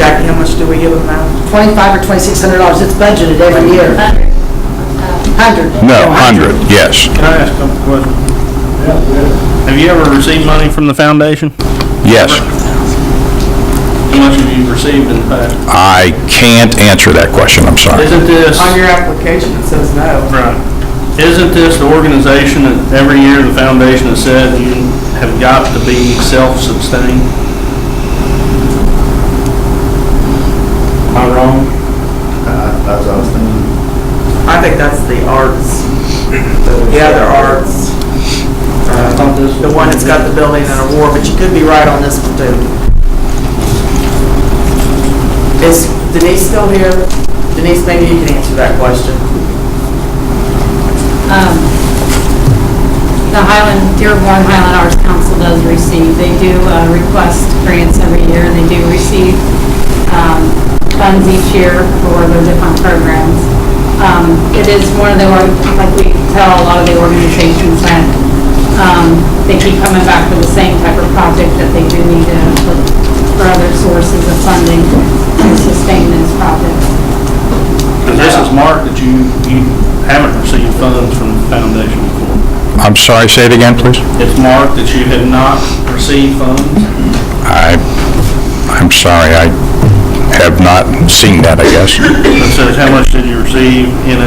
Jackie, how much do we give them now? $2,500 or $2,600, it's budgeted every year. 100. No, 100, yes. Can I ask a couple questions? Have you ever received money from the foundation? Yes. How much have you received in the past? I can't answer that question, I'm sorry. Isn't this... On your application, it says no. Right. Isn't this the organization that every year the foundation has said you have got to be self-sustained? Am I wrong? That's what I was thinking. I think that's the arts, the other arts. The one that's got the building and award, but you could be right on this one too. Is Denise still here? Denise, maybe you can answer that question. The Dearborn Highland Arts Council does receive, they do request grants every year, and they do receive funds each year for their different programs. It is one of the, like we tell a lot of the organizations that they keep coming back for the same type of project, that they do need to look for other sources of funding to sustain this project. Because this is marked that you haven't received funds from the foundation before. I'm sorry, say it again, please. It's marked that you have not received funds. I'm sorry, I have not seen that, I guess. It says, how much did you receive in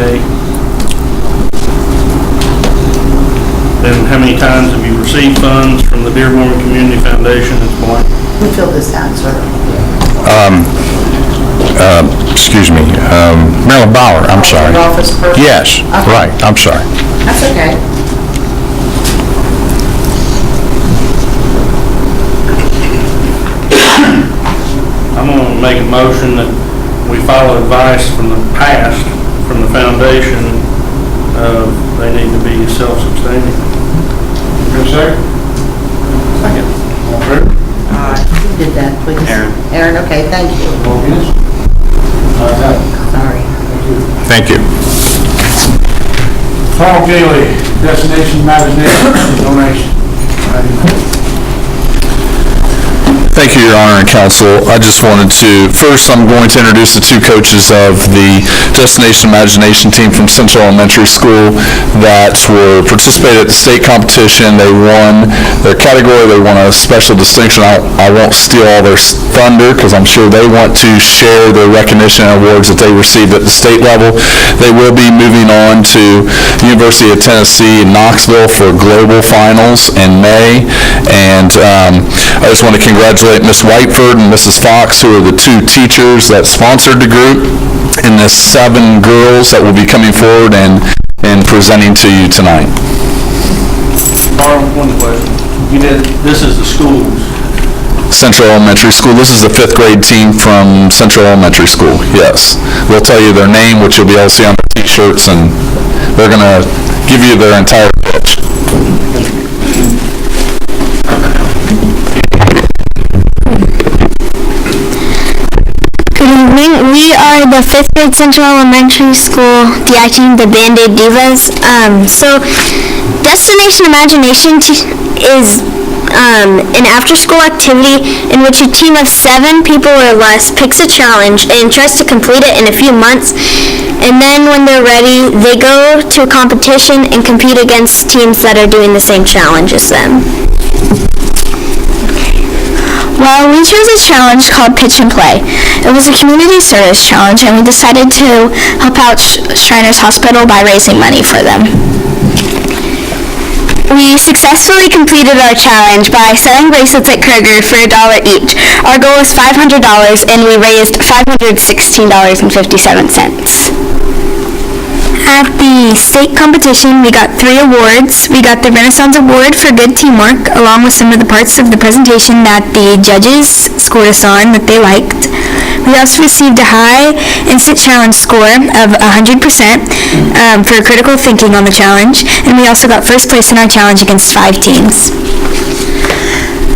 and how many times have you received funds from the Dearborn Community Foundation? It's blank. Who filled this out, sir? Excuse me, Marilyn Bauer, I'm sorry. Your office person? Yes, Okay. right, I'm sorry. That's okay. I'm going to make a motion that we follow advice from the past, from the foundation, they need to be self-sustaining. Good, sir? Second. All fair? Who did that, please? Aaron, okay, thank you. All against? Ayes have it. Sorry. Thank you. Paul Gailey, Destination Imagination donation. Thank you, Your Honor and Counsel. I just wanted to, first I'm going to introduce the two coaches of the Destination Imagination team from Central Elementary School that were participated at the state competition. They won their category. They won a special distinction. I won't steal all their thunder because I'm sure they want to share their recognition and awards that they received at the state level. They will be moving on to the University of Tennessee in Knoxville for global finals in May. And I just want to congratulate Ms. Whiteford and Mrs. Fox, who are the two teachers that sponsored the group, and the 7 girls that will be coming forward and presenting to you tonight. Carl, one question. This is the schools. Central Elementary School. This is the 5th grade team from Central Elementary School, yes. They'll tell you their name, which you'll be able to see on their t-shirts, and they're going to give you their entire pitch. We are the 5th grade Central Elementary School DI team, the Band-Aid Divas. So Destination Imagination is an after-school activity in which a team of 7 people or less picks a challenge and tries to complete it in a few months. And then when they're ready, they go to a competition and compete against teams that are doing the same challenge as them. Well, we chose a challenge called Pitch and Play. It was a community service challenge, and we decided to help out Shriners Hospital by raising money for them. We successfully completed our challenge by selling bracelets at Kroger for $1 each. Our goal was $500, and we raised $516.57. At the state competition, we got 3 awards. We got the Renaissance Award for good teamwork, along with some of the parts of the presentation that the judges scored us on that they liked. We also received a high instant challenge score of 100% for critical thinking on the challenge, and we also got first place in our challenge against 5 teams.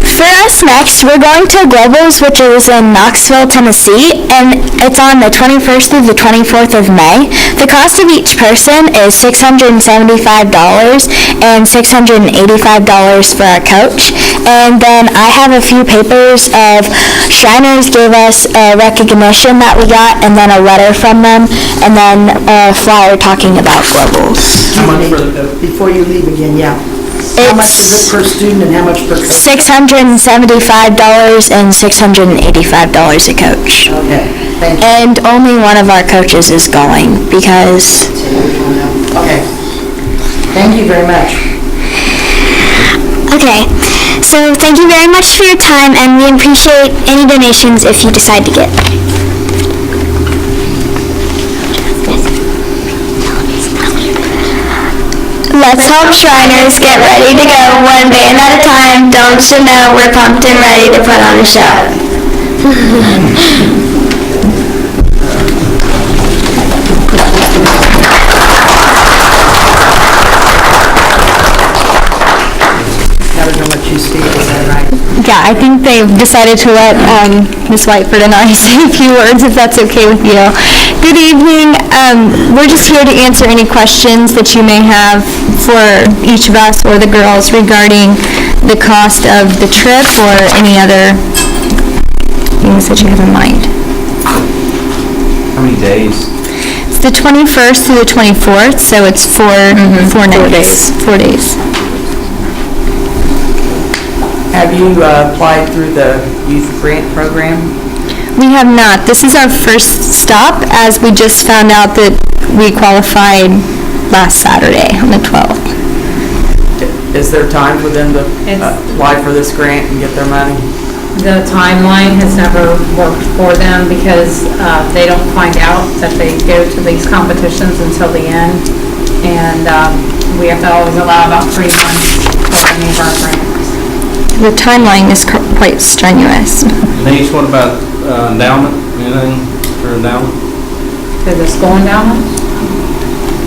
For us next, we're going to Globals, which is in Knoxville, Tennessee, and it's on the 21st through the 24th of May. The cost of each person is $675 and $685 for our coach. And then I have a few papers of Shriners gave us a recognition that we got, and then a letter from them, and then a flyer talking about Globals. How much for the coach? Before you leave again, yeah. How much is it per student and how much per coach? $675 and $685 a coach. Okay, thank you. And only one of our coaches is going because... Okay. Thank you very much. Okay, so thank you very much for your time, and we appreciate any donations if you decide to give. Let's hope Shriners get ready to go one band at a time. Don't you know we're pumped and ready to put on a show. Gotta know what you speak, is that right? Yeah, I think they've decided to let Ms. Whiteford and I say a few words, if that's okay with you. Good evening. We're just here to answer any questions that you may have for each of us or the girls regarding the cost of the trip or any other things that you have in mind. How many days? It's the 21st through the 24th, so it's 4 nights. 4 days. Have you applied through the youth grant program? We have not. This is our first stop, as we just found out that we qualified last Saturday on the 12th. Is there time for them to apply for this grant and get their money? The timeline has never worked for them because they don't find out that they go to these competitions until the end. And we have to always allow about 3 months for any of our grants. The timeline is quite strenuous. Denise, what about endowment? Anything for endowment? Is it school endowment?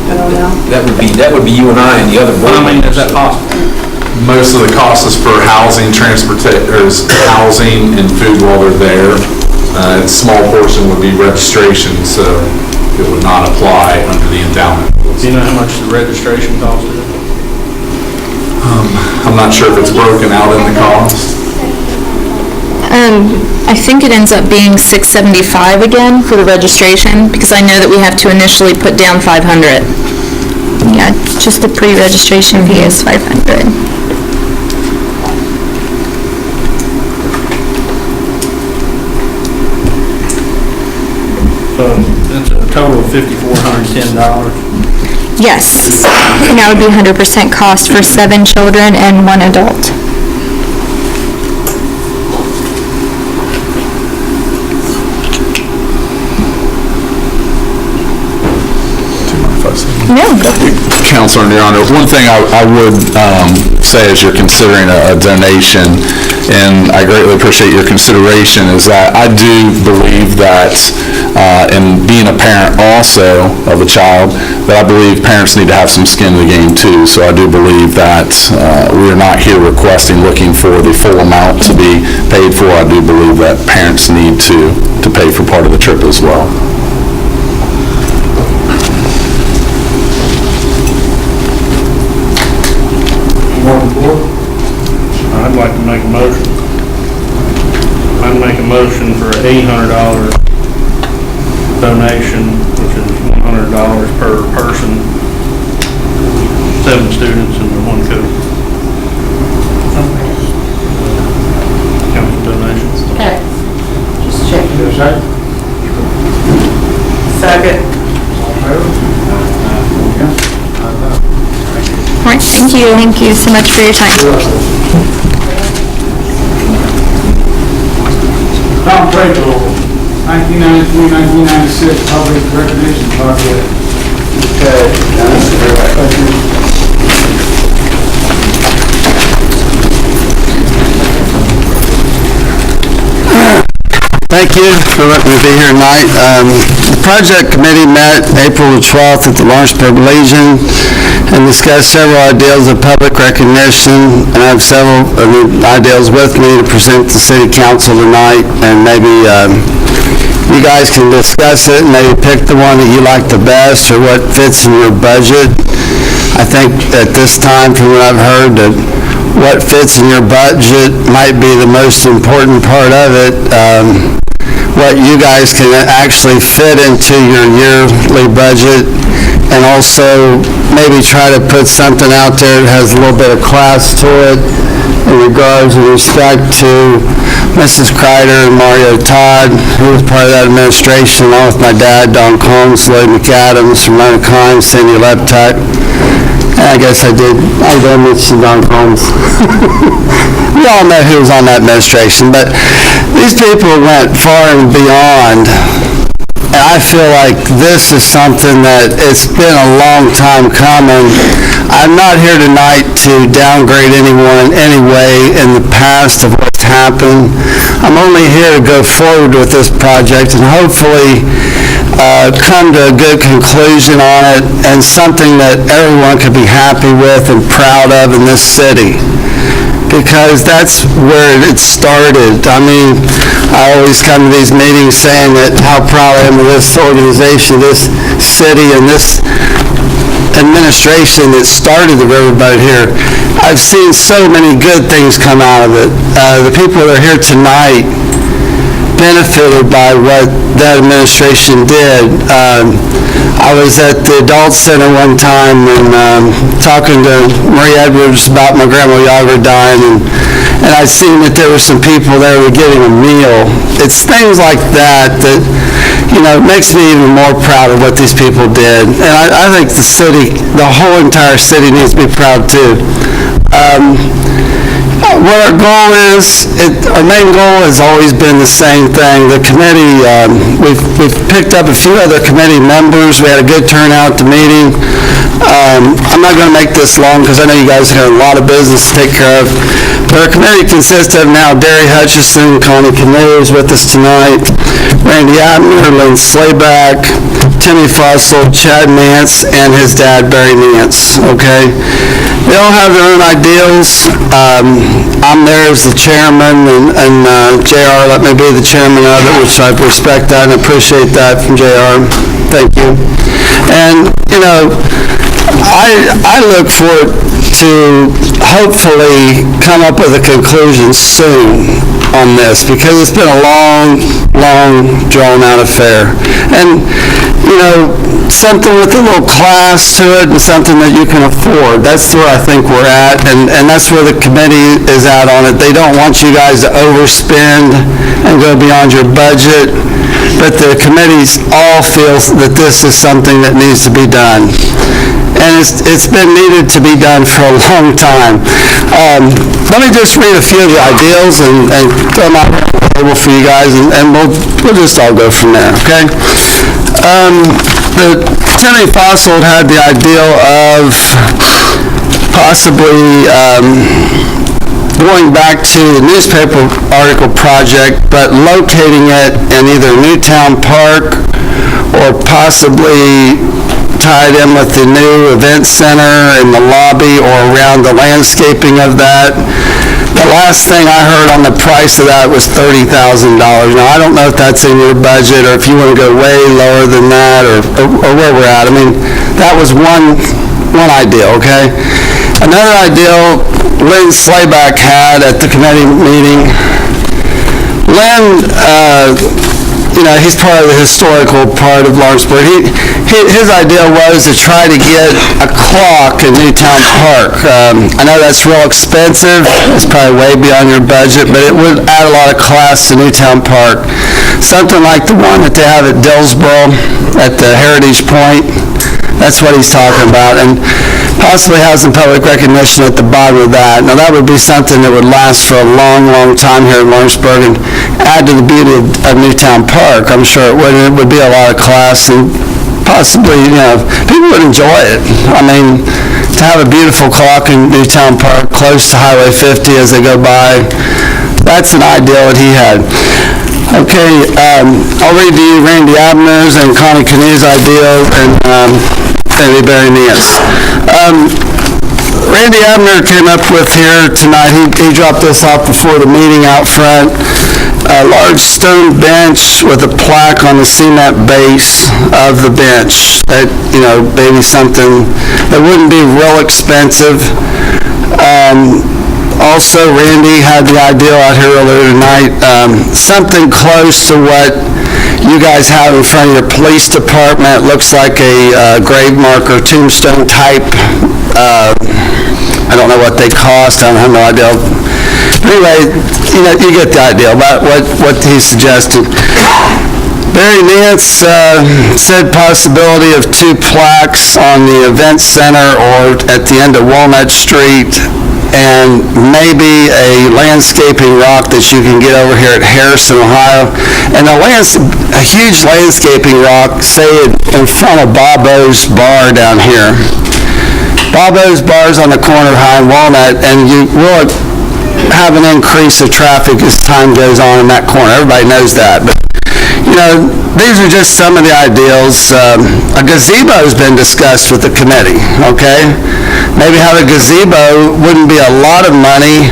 I don't know. That would be you and I and the other board I mean, is members. that possible? Most of the cost is for housing, housing and food while they're there. A small portion would be registration, so it would not apply under the endowment. Do you know how much the registration cost is? I'm not sure if it's broken out in the cost. I think it ends up being $675 again for the registration, because I know that we have to initially put down $500. Yeah, just the pre-registration fee is $500. So it's a total of $5,410. Yes, and that would be 100% cost for 7 children and 1 adult. No. Counselor, Your Honor, one thing I would say as you're considering a donation, and I greatly appreciate your consideration, is that I do believe that, and being a parent also of a child, that I believe parents need to have some skin in the game too. So I do believe that we're not here looking for the full amount to be paid for. I do believe that parents need to pay for part of the trip as well. I'd like like to make a motion. I'd make a motion for an $800 donation, which is $100 per person, 7 students and 1 coach. Council donations. Okay. Just checking. Yes, sir. Second. All right, thank you. Thank you so much for your time. Tom Prato, 1993-1996 Public Recognition Project. Thank you for letting me be here tonight. The project committee met April the 12th at the Lawrenceburg Legion and discussed several ideas of public recognition, and I have several ideas with me to present to City Council tonight, and maybe you guys can discuss it and maybe pick the one that you like the best or what fits in your budget. I think at this time, from what I've heard, that what fits in your budget might be the most important part of it. What you guys can actually fit into your yearly budget, and also maybe try to put something out there that has a little bit of class to it in regards and respect to Mrs. Kreider and Mario Todd, who was part of that administration, along with my dad, Don Combs, Lloyd McAdams, Ramona Kine, Cindy Leptut. I guess I did mention Don Combs. We all know who was on that administration, but these people went far and beyond. And I feel like this is something that it's been a long time coming. I'm not here tonight to downgrade anyone in any way in the past of what's happened. I'm only here to go forward with this project and hopefully come to a good conclusion on it and something that everyone could be happy with and proud of in this city. Because that's where it started. I mean, I always come to these meetings saying that how proud I am of this organization, this city, and this administration that started the riverboat here. I've seen so many good things come out of it. The people that are here tonight benefited by what that administration did. I was at the Adult Center one time and talking to Marie Edwards about my grandma Yager dying, and I seen that there were some people there who were getting a meal. It's things like that that, you know, makes me even more proud of what these people did. And I think the city, the whole entire city needs to be proud too. What our goal is, our main goal has always been the same thing. The committee, we've picked up a few other committee members. We had a good turnout at the meeting. I'm not going to make this long because I know you guys have a lot of business to take care of. But our committee consists of now Derry Hutchison, Connie Canoe is with us tonight, Randy Abner, Lynn Slayback, Timmy Fussell, Chad Nance, and his dad, Barry Nance, okay? They all have their own ideals. I'm there as the chairman, and JR let me be the chairman of it, which I respect that and appreciate that from JR. Thank you. And, you know, I look forward to hopefully come up with a conclusion soon on this, because it's been a long, drawn-out affair. And, you know, something with a little class to it and something that you can afford. That's where I think we're at, and that's where the committee is at on it. They don't want you guys to overspend and go beyond your budget, but the committees all feel that this is something that needs to be done. And it's been needed to be done for a long time. Let me just read a few of the ideals and throw them out on the table for you guys, and we'll just all go from there, okay? Timmy Fossil had the ideal of possibly going back to the newspaper article project, but locating it in either Newtown Park or possibly tied in with the new event center in the lobby or around the landscaping of that. The last thing I heard on the price of that was $30,000. Now, I don't know if that's in your budget or if you want to go way lower than that or where we're at. I mean, that was one idea, okay? Another idea Lynn Slayback had at the committee meeting. Lynn, he's part of the historical part of Lawrenceburg. His idea was to try to get a clock in Newtown Park. I know that's real expensive. It's probably way beyond your budget, but it would add a lot of class to Newtown Park. Something like the one that they have at Dillsboro at the Heritage Point. That's what he's talking about, and possibly have some public recognition at the bottom of that. Now, that would be something that would last for a long, long time here in Lawrenceburg and add to the beauty of Newtown Park. I'm sure it would. It would be a lot of class, and possibly, people would enjoy it. I mean, to have a beautiful clock in Newtown Park close to Highway 50 as they go by, that's an ideal that he had. Okay, I'll read to you Randy Abner's and Connie Canoe's idea, and maybe Barry Nance. Randy Abner came up with here tonight, he dropped this off before the meeting out front, a large stone bench with a plaque on the cement base of the bench. That, maybe something that wouldn't be real expensive. Also, Randy had the idea out here earlier tonight, something close to what you guys have in front of your police department. Looks like a grave marker, tombstone type. I don't know what they cost. I have no idea. Anyway, you get the idea about what he suggested. Barry Nance said possibility of 2 plaques on the event center or at the end of Walnut Street, and maybe a landscaping rock that you can get over here at Harrison, Ohio. And a huge landscaping rock, say in front of Bob O's bar down here. Bob O's bar is on the corner of High and Walnut, and you will have an increase of traffic as time goes on in that corner. Everybody knows that. But these are just some of the ideals. A gazebo has been discussed with the committee, okay? Maybe have a gazebo, wouldn't be a lot of money,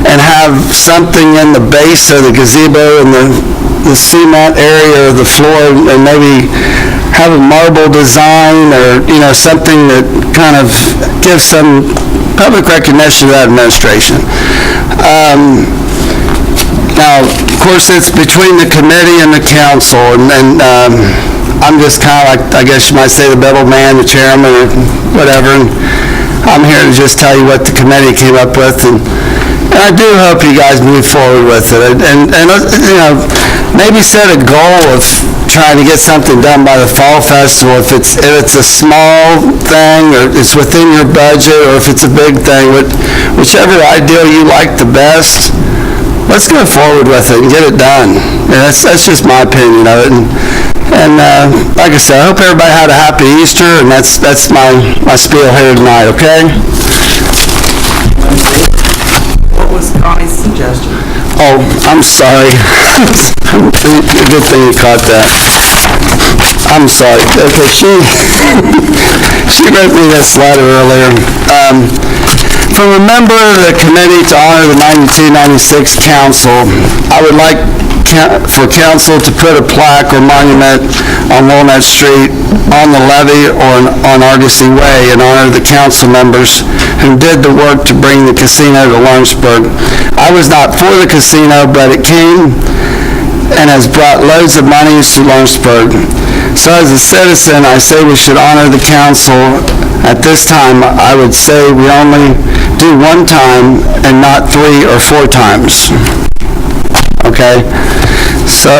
and have something in the base of the gazebo in the cement area of the floor, and maybe have a marble design or, something that kind of gives some public recognition to that administration. Now, of course, it's between the committee and the council, and I'm just kind of like, I guess you might say, the middleman, the chairman, or whatever, and I'm here to just tell you what the committee came up with, and I do hope you guys move forward with it, and maybe set a goal of trying to get something done by the Fall Festival. If it's a small thing, or it's within your budget, or if it's a big thing, whichever ideal you like the best, let's go forward with it and get it done. And that's just my opinion of it. And like I said, I hope everybody had a happy Easter, and that's my spiel here tonight, okay? What was Connie's suggestion? Oh, I'm sorry. Good thing you caught that. I'm sorry. Okay, she wrote me this letter earlier. From a member of the committee to honor the 92-96 council, I would like for council to put a plaque or monument on Walnut Street, on the levee, or on Argosy Way in honor of the council members who did the work to bring the casino to Lawrenceburg. I was not for the casino, but it came and has brought loads of money to Lawrenceburg. So as a citizen, I say we should honor the council. At this time, I would say we only do 1 time and not 3 or 4 times. Okay? So,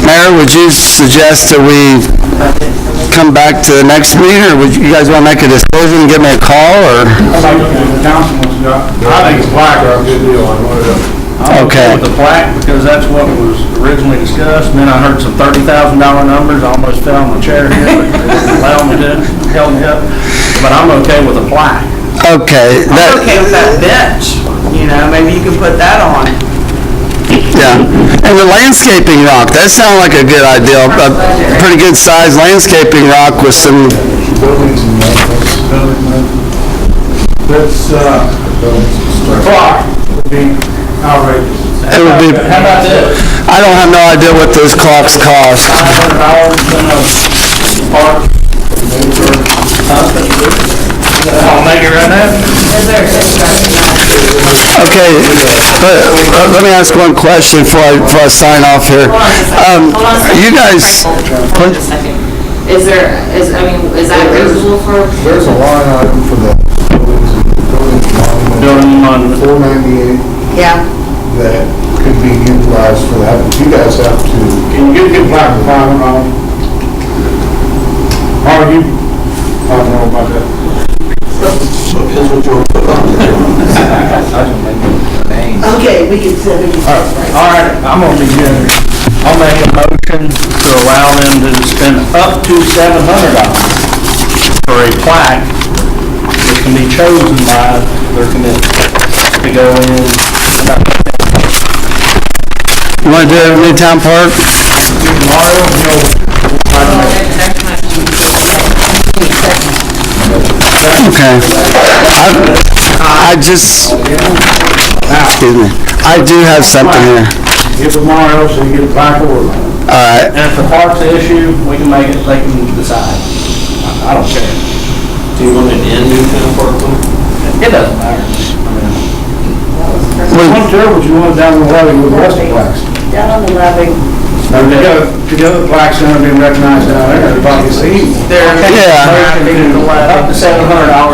Mayor, would you suggest that we come back to the next meeting, or would you guys want to make a decision and give me a call, or? I think it's plaque are a good deal on one of them. I'm okay with the plaque because that's what was originally discussed, and then I heard some $30,000 numbers. I almost fell on my chair here, but they allowed me to, held me up. But I'm okay with a plaque. Okay. I'm okay with that bench. Maybe you can put that on. Yeah, and the landscaping rock, that sounded like a good idea. A pretty good sized landscaping rock with some... Buildings and that's, the clock would be outrageous. It would be... How about this? I don't have no idea what those clocks cost. $500 in a park, maybe for I'll make it right now. Okay, let me ask one question before I sign off here. You guys, Hold on a second. Is that reasonable for? There's a line item for the Building monument. 498 Yeah. that could be utilized for that, but you guys have to. Can you get black requirement on? Are you? I don't know about that. Okay, we can say, All right, I'm gonna be generous. I'll make a motion to allow them to spend up to $700 for a plaque that can be chosen by their committee to go in. you want to do it at Newtown Park? Okay. Excuse me, I do have something here. Give them Mario so you get a black order. All right. And if the park's an issue, we can make it, they can decide. I don't care. Do you want it in Newtown Park? It doesn't matter. You want it but you want it down on the levee with the rest of the plaques. down on the levee. Now, the other plaques that have been recognized down there, everybody see. Up to $700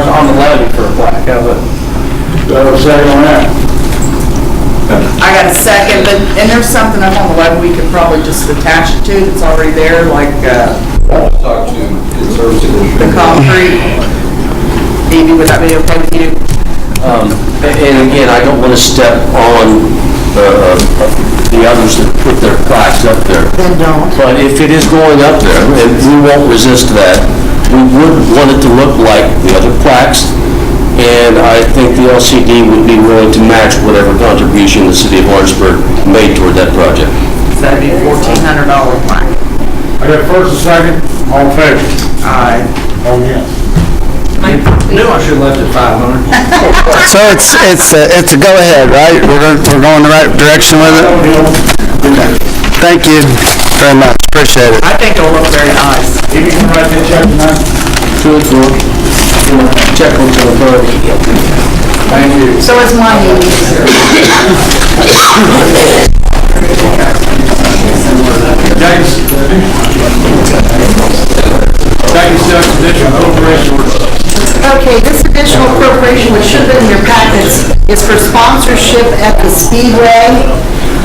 on the levy for a plaque, how's it? Second on that. I got a second, but, and there's something up on the web we could probably just attach it to that's already there, like, Talk to the service industry. the concrete. Maybe would that be okay with you? And again, I don't want to step on the others that put their plaques up there. Then don't. But if it is going up there, and we won't resist that, we would want it to look like the other plaques. And I think the LCD would be willing to match whatever contribution the city of Lawrenceburg made toward that project. So that'd be $1,400 plaque. I got first and second, all in favor? Aye. Oh, yeah. Knew I should've left it 500. So it's a go-ahead, right? We're going the right direction with it? Thank you very much, appreciate it. I think it'll look very nice. If you can write that check tonight. Check on the authority. Thank you. So is my meeting. Okay, this additional appropriation, which should have been in your packets, is for sponsorship at the Speedway.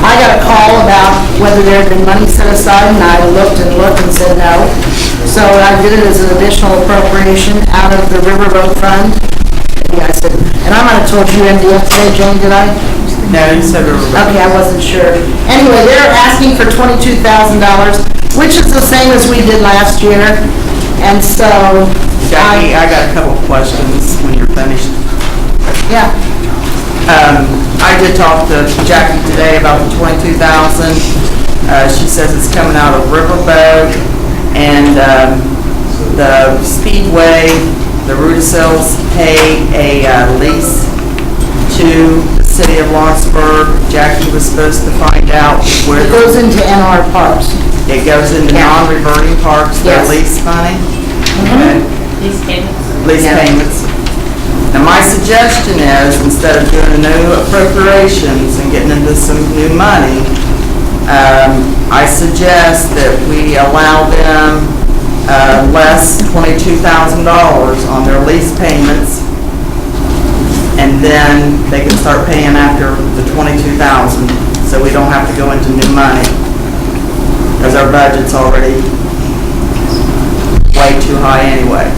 I got a call about whether there had been money set aside, and I looked and said no. So I did it as an additional appropriation out of the Riverboat Fund. Yeah, I said, and I might have told you MDF today, Jane, did I? No, you said Okay, I wasn't sure. Anyway, they're asking for $22,000, which is the same as we did last year. And so, Jackie, I got a couple of questions when you're finished. yeah, I did talk to Jackie today about the $22,000. She says it's coming out of Riverboat and the Speedway, the Rudisels pay a lease to the city of Lawrenceburg. Jackie was supposed to find out where. it goes into NR Parks. It goes into non-reverting parks, their Yes. lease money? Okay. These payments? Lease Yeah. payments. And my suggestion is, instead of doing new appropriations and getting into some new money, I suggest that we allow them less $22,000 on their lease payments, and then they can start paying after the $22,000, so we don't have to go into new money, because our budget's already way too high anyway.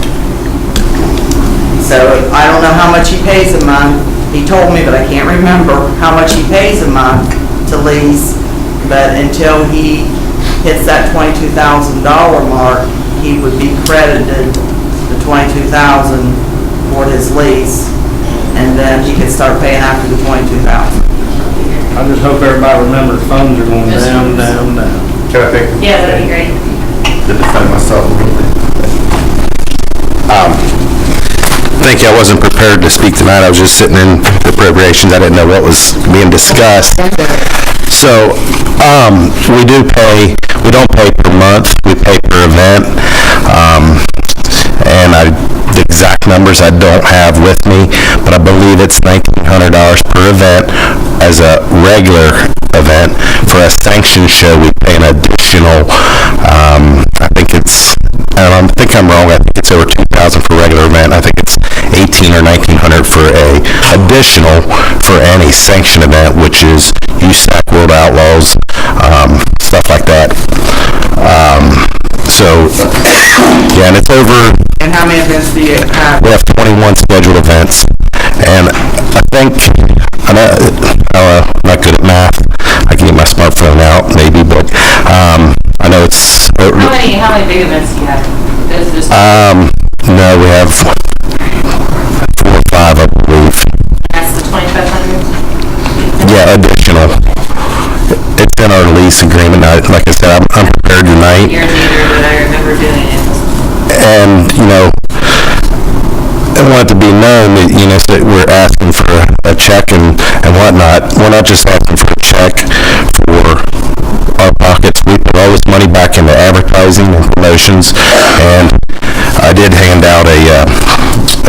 So I don't know how much he pays a month. He told me, but I can't remember how much he pays a month to lease. But until he hits that $22,000 mark, he would be credited the $22,000 for his lease, and then he could start paying after the $22,000. I just hope everybody remembers funds are going down, down, down. Can I think? Yeah, that'd be great. To defend myself a little bit. Thank you. I wasn't prepared to speak tonight. I was just sitting in the appropriations. I didn't know what was being discussed. So, we don't pay per month. We pay per event. And I exact numbers I don't have with me, but I believe it's $1,900 per event as a regular event. For a sanctioned show, we pay an additional, I think I'm wrong, I think it's over $2,000 for a regular event. I think it's $1,800 or $1,900 for a additional for any sanctioned event, which is USAC, World Outlaws, stuff like that. And it's over. And how many events do you have? We have 21 scheduled events, and I think, I'm not good at math. I can get my smartphone out, maybe, but I know it's. How many big events do you have? No, we have 4 or 5, I believe. That's the 2,500? Yeah, additional. It's in our lease agreement. Like I said, I'm prepared tonight. Year later, but I remember doing it. And, I want it to be known that, so that we're asking for a check and whatnot. We're not just asking for a check for our pockets. We put all this money back into advertising and promotions, and I did hand out I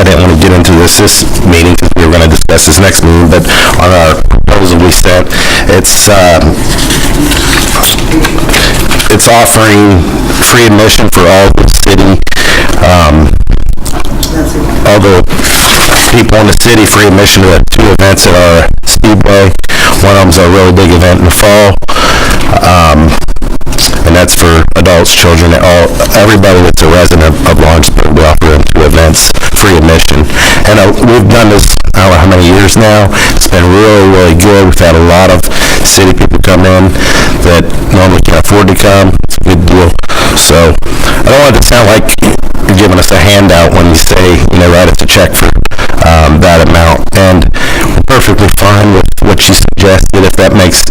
didn't want to get into this meeting because we were going to discuss this next meeting, but on our proposal we sent, it's offering free admission for all the city, all the people in the city, free admission to the 2 events at our Speedway. One of them's a really big event in the fall, and that's for adults, children, everybody that's a resident of Lawrenceburg. We offer them 2 events, free admission. And we've done this, I don't know how many years now. It's been really, really good. We've had a lot of city people come in that normally can't afford to come. It's a good deal. So I don't want it to sound like you're giving us a handout when you say, write us a check for that amount. And we're perfectly fine with what you suggested. If that makes,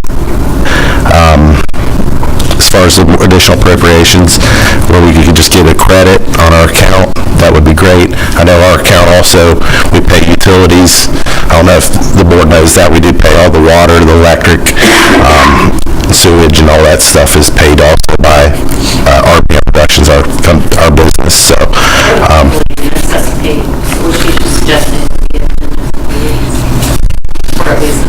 as far as the additional appropriations, where we could just give a credit on our account, that would be great. I know our account also, we pay utilities. I don't know if the board knows that. We do pay all the water, the electric, sewage, and all that stuff is paid also by RPM Productions, our business. So, necessitate, which you suggested, or at least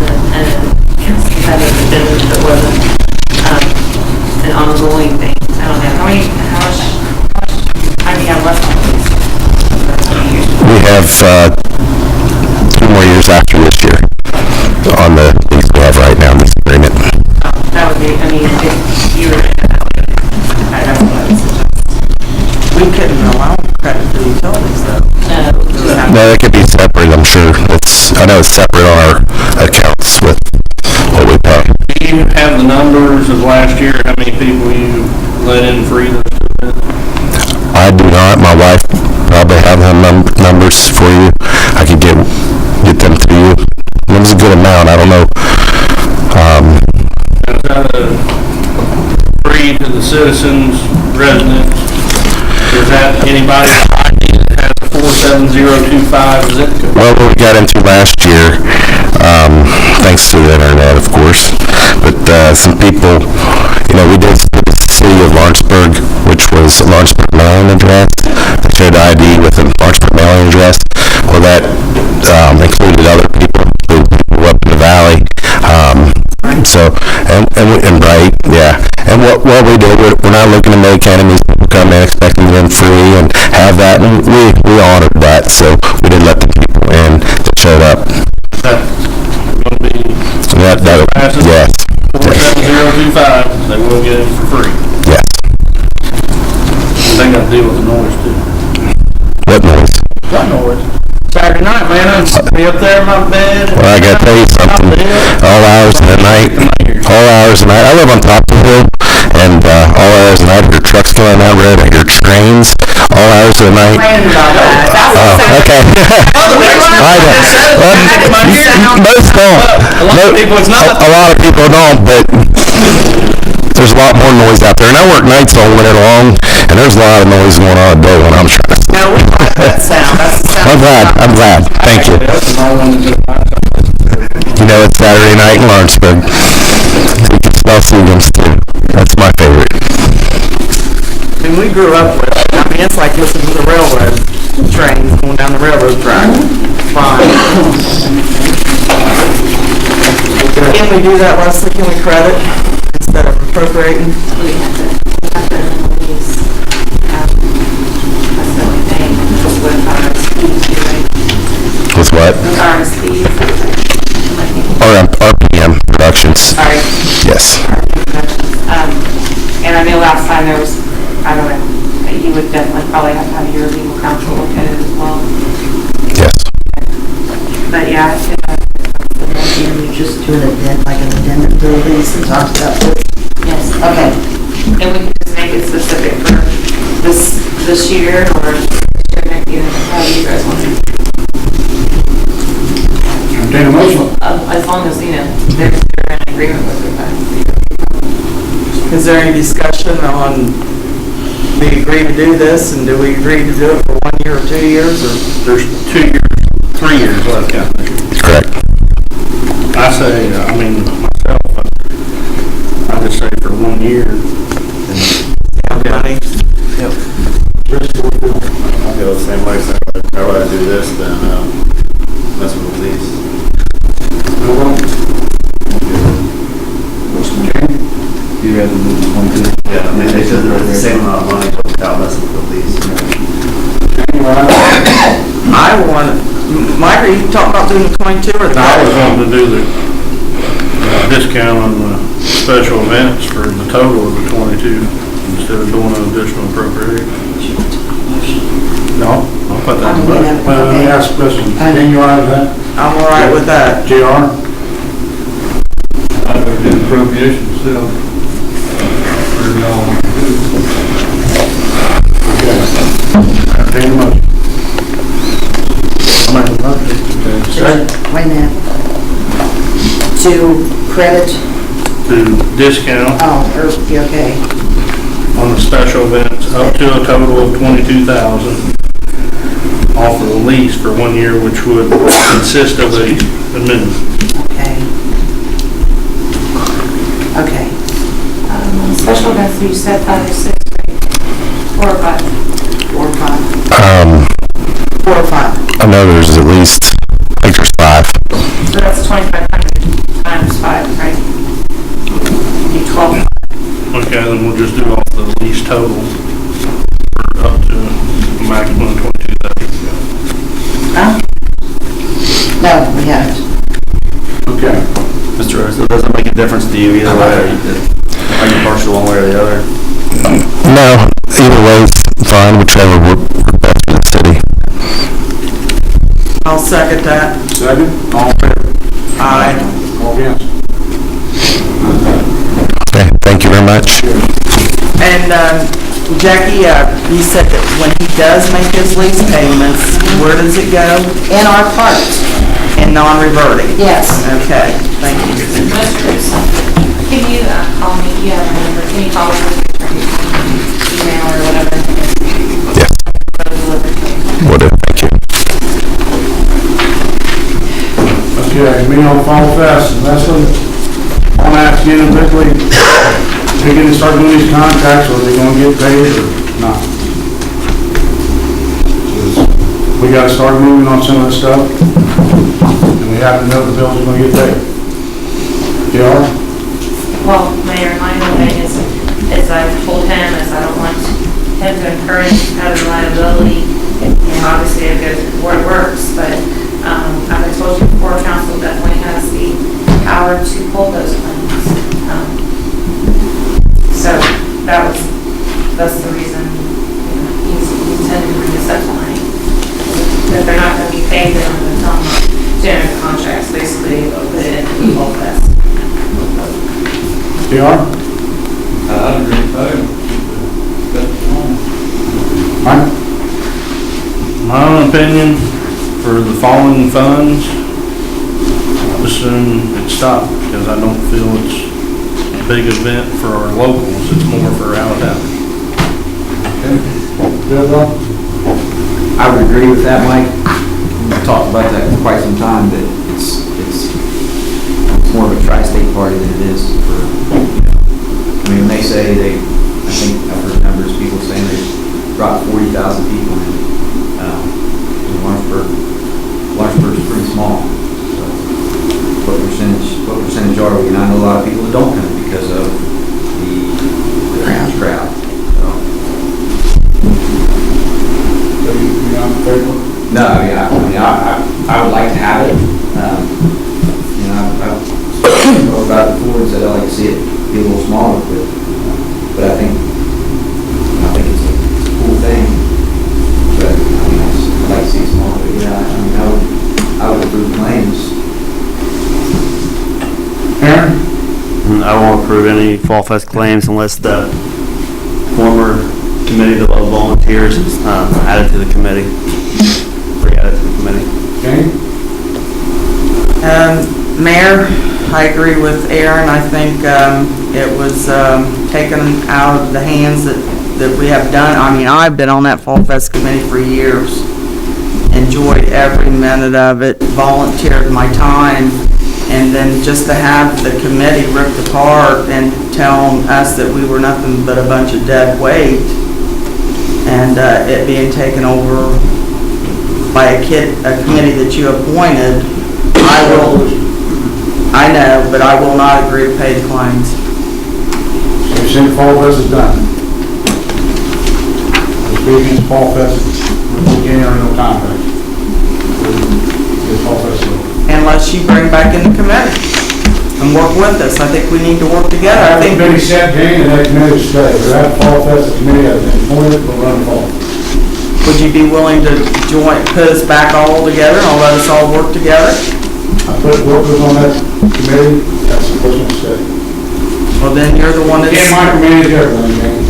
having a business that wasn't an ongoing thing. I don't know. How much time do you have left on this? we have 2 more years after this year on the lease we have right now in this agreement. That would be, if you were that's what I would suggest. We couldn't allow credit for utilities, though. No, it could be separate, I'm sure. I know it's separate on our accounts with what we pay. Do you have the numbers of last year, how many people you let in free? I do not. My wife probably have them numbers for you. I could get them to you. It was a good amount. I don't know. Is that free to the citizens, residents? Is that anybody that has a 47025 zip code? Well, what we got into last year, thanks to the internet, of course, but some people, we did the city of Lawrenceburg, which was Lawrenceburg mailing address. They showed ID with a Lawrenceburg mailing address. Well, that included other people up in the valley. And Bright, yeah. And what we did, we're not looking to make enemies. People come in expecting them free and have that, and we honored that. So we did let the people in that showed up. That's going to be Yes. 47025, they will get it for free. Yes. They got to deal with the noise too. What noise? What noise? Saturday night, man, I'd be up there in my bed. Well, I got to tell you something. All hours of the night. I live on top of the hill, and all hours of the night, I hear trucks going down the road, I hear trains, all hours of the night. Oh, okay. Most don't. A lot of people don't, but there's a lot more noise out there. And I work nights all winter long, and there's a lot of noise going on at day when I'm trying to sleep. No, we like that sound. That's the sound. I'm glad. Thank you. It's Saturday night in Lawrenceburg. You can smell Seagram's too. That's my favorite. We grew up with it. It's like listening to the railroad. trains going down the railroad track. Fine. Can we do that, Leslie? Can we credit instead of appropriating? We have to release, that's the only thing, just with RSPs, right? With what? RSPs. RPM Productions. Sorry. Yes. And I know last time there was, I don't know, you would definitely probably have to have your legal counsel look at it as well. Yes. But yeah, I think You just do an addendum, like an addendum to the lease and talk about this? yes. Okay. And we can just make it specific for this year or next year, how you guys want to. Entertain a motion. As long as, you know, they're in agreement with it. Is there any discussion on, we agree to do this, and do we agree to do it for 1 year or 2 years, or? There's 2 years, 3 years left, yeah. Correct. I say, myself, I just say for 1 year. Money? I'll go the same way, so I'd rather do this than, mess with the lease. You rather move to 22? Yeah, I mean, they said they're the same amount of money without messing with the lease. I want, Mike, are you talking about doing the 22 or the? I was wanting to do the discount on the special events for the total of the 22 instead of doing an additional appropriation. No, I'll put that in the budget. Well, let me ask a question. Can you out of that? I'm all right with that. JR? I'd do the appropriation still. Whatever y'all want to do. Okay. Entertain a motion. I'll make a motion. Second. Wait a minute. To credit, To discount okay. on the special events up to a total of 22,000 off of the lease for 1 year, which would consist of a amendment. Okay. Okay. Special events, you said 5 or 6, right? 4 or 5? 4 or 5. 4 or 5. I know there's at least, I think there's 5. So that's 2,500 times 5, right? You 12. Okay, then we'll just do off the lease total for up to a maximum of 22,000. Huh? No, we haven't. Okay. Mr. Rose, it doesn't make a difference to you either way, are you partial one way or the other? No, either way is fine, whichever works best for the city. I'll second that. Second, all in favor? Aye. All against? Okay, thank you very much. And Jackie, you said that when he does make his lease payments, where does it go? In our part. In non-reverting? Yes. Okay, thank you. Can you call me, you have my number, can you call me, email or whatever? Yes. Will do, thank you. Okay, we don't follow fast, and that's what I'm asking individually, they're gonna start doing these contracts, or are they gonna get paid or not? 'Cause we gotta start moving on some of this stuff, and we have to know the bills are gonna get paid. JR? Well, Mayor, my whole thing is I've told him, is I don't want him to encourage out of liability. And obviously it goes where it works, but as I told you before, council definitely has the power to pull those claims. So that's the reason he's intending to bring this up tonight. If they're not going to be paid, then I'm going to tell them to enter the contracts, basically, they'll put it in the default list. JR? I'd agree with that. Mike? My own opinion, for the following funds, I would assume it stopped, because I don't feel it's a big event for our locals, it's more for out of town. Okay. Good, Rob? I would agree with that, Mike. We've talked about that for quite some time, that it's more of a tri-state party than it is for, I mean, when they say I think I've heard numbers, people saying they brought 40,000 people in. Lawrenceburg's pretty small. So what percentage are we? And I know a lot of people that don't come because of the crowd. So you're not in favor? No, I would like to have it. I've spoken about it before and said I'd like to see it be a little smaller, but I think it's a cool thing. But I'd like to see it smaller. But yeah, I would approve claims. Aaron? I won't approve any Fall Fest claims unless the former committee that volunteers is added to the committee. Re-added to the committee. Okay. Mayor, I agree with Aaron. I think it was taken out of the hands that we have done. I mean, I've been on that Fall Fest committee for years. Enjoyed every minute of it, volunteered my time, and then just to have the committee ripped apart and telling us that we were nothing but a bunch of dead weight, and it being taken over by a committee that you appointed, I know, but I will not agree to pay the claims. So you're saying Fall Fest is done? The Speedway Fall Fest, we can't enter no contract. Fall Fest is over. Unless you bring back in the committee and work with us. I think we need to work together. I think Benny said, Jane, and that committee stay. That Fall Fest, the committee has been appointed, will run fall. Would you be willing to put us back all together and let us all work together? I put workers on that committee, that's supposed to stay. Well, then you're the one that's... Can't micromanage everything, Jane.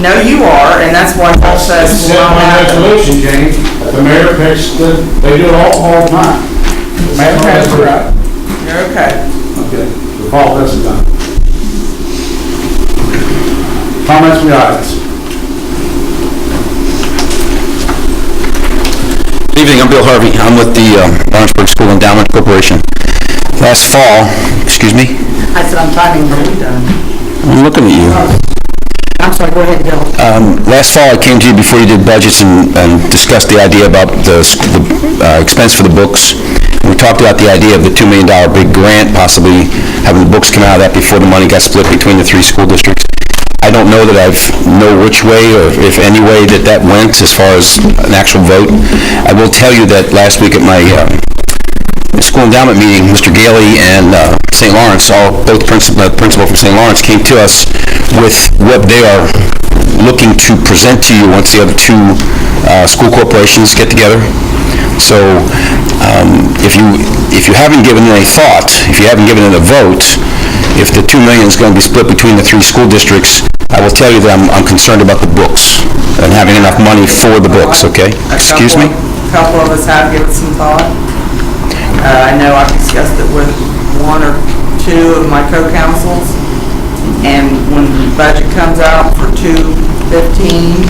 No, you are, and that's why Fall Fest It's will set not by happen. resolution, Jane, that the mayor picks they do it all the time. The mayor has it out. You're okay. Okay, the Fall Fest is done. Comments from the audience? Good evening, I'm Bill Harvey. I'm with the Lawrenceburg School Endowment Corporation. Last fall, excuse me? I said I'm timing when we're done. I'm looking at you. I'm sorry, go ahead, Bill. Last fall, I came to you before you did budgets and discussed the idea about the expense for the books. We talked about the idea of the $2 million big grant, possibly having the books come out of that before the money got split between the 3 school districts. I don't know that I know which way or if any way that went as far as an actual vote. I will tell you that last week at my school endowment meeting, Mr. Gailey and St. Lawrence, both principal from St. Lawrence, came to us with what they are looking to present to you once the other 2 school corporations get together. So if you haven't given it a thought, if you haven't given it a vote, if the $2 million is going to be split between the 3 school districts, I will tell you that I'm concerned about the books and having enough money for the books, okay? Excuse me? A couple of us have given some thought. I know I've discussed it with 1 or 2 of my co-counsels, and when the budget comes out for 2/15,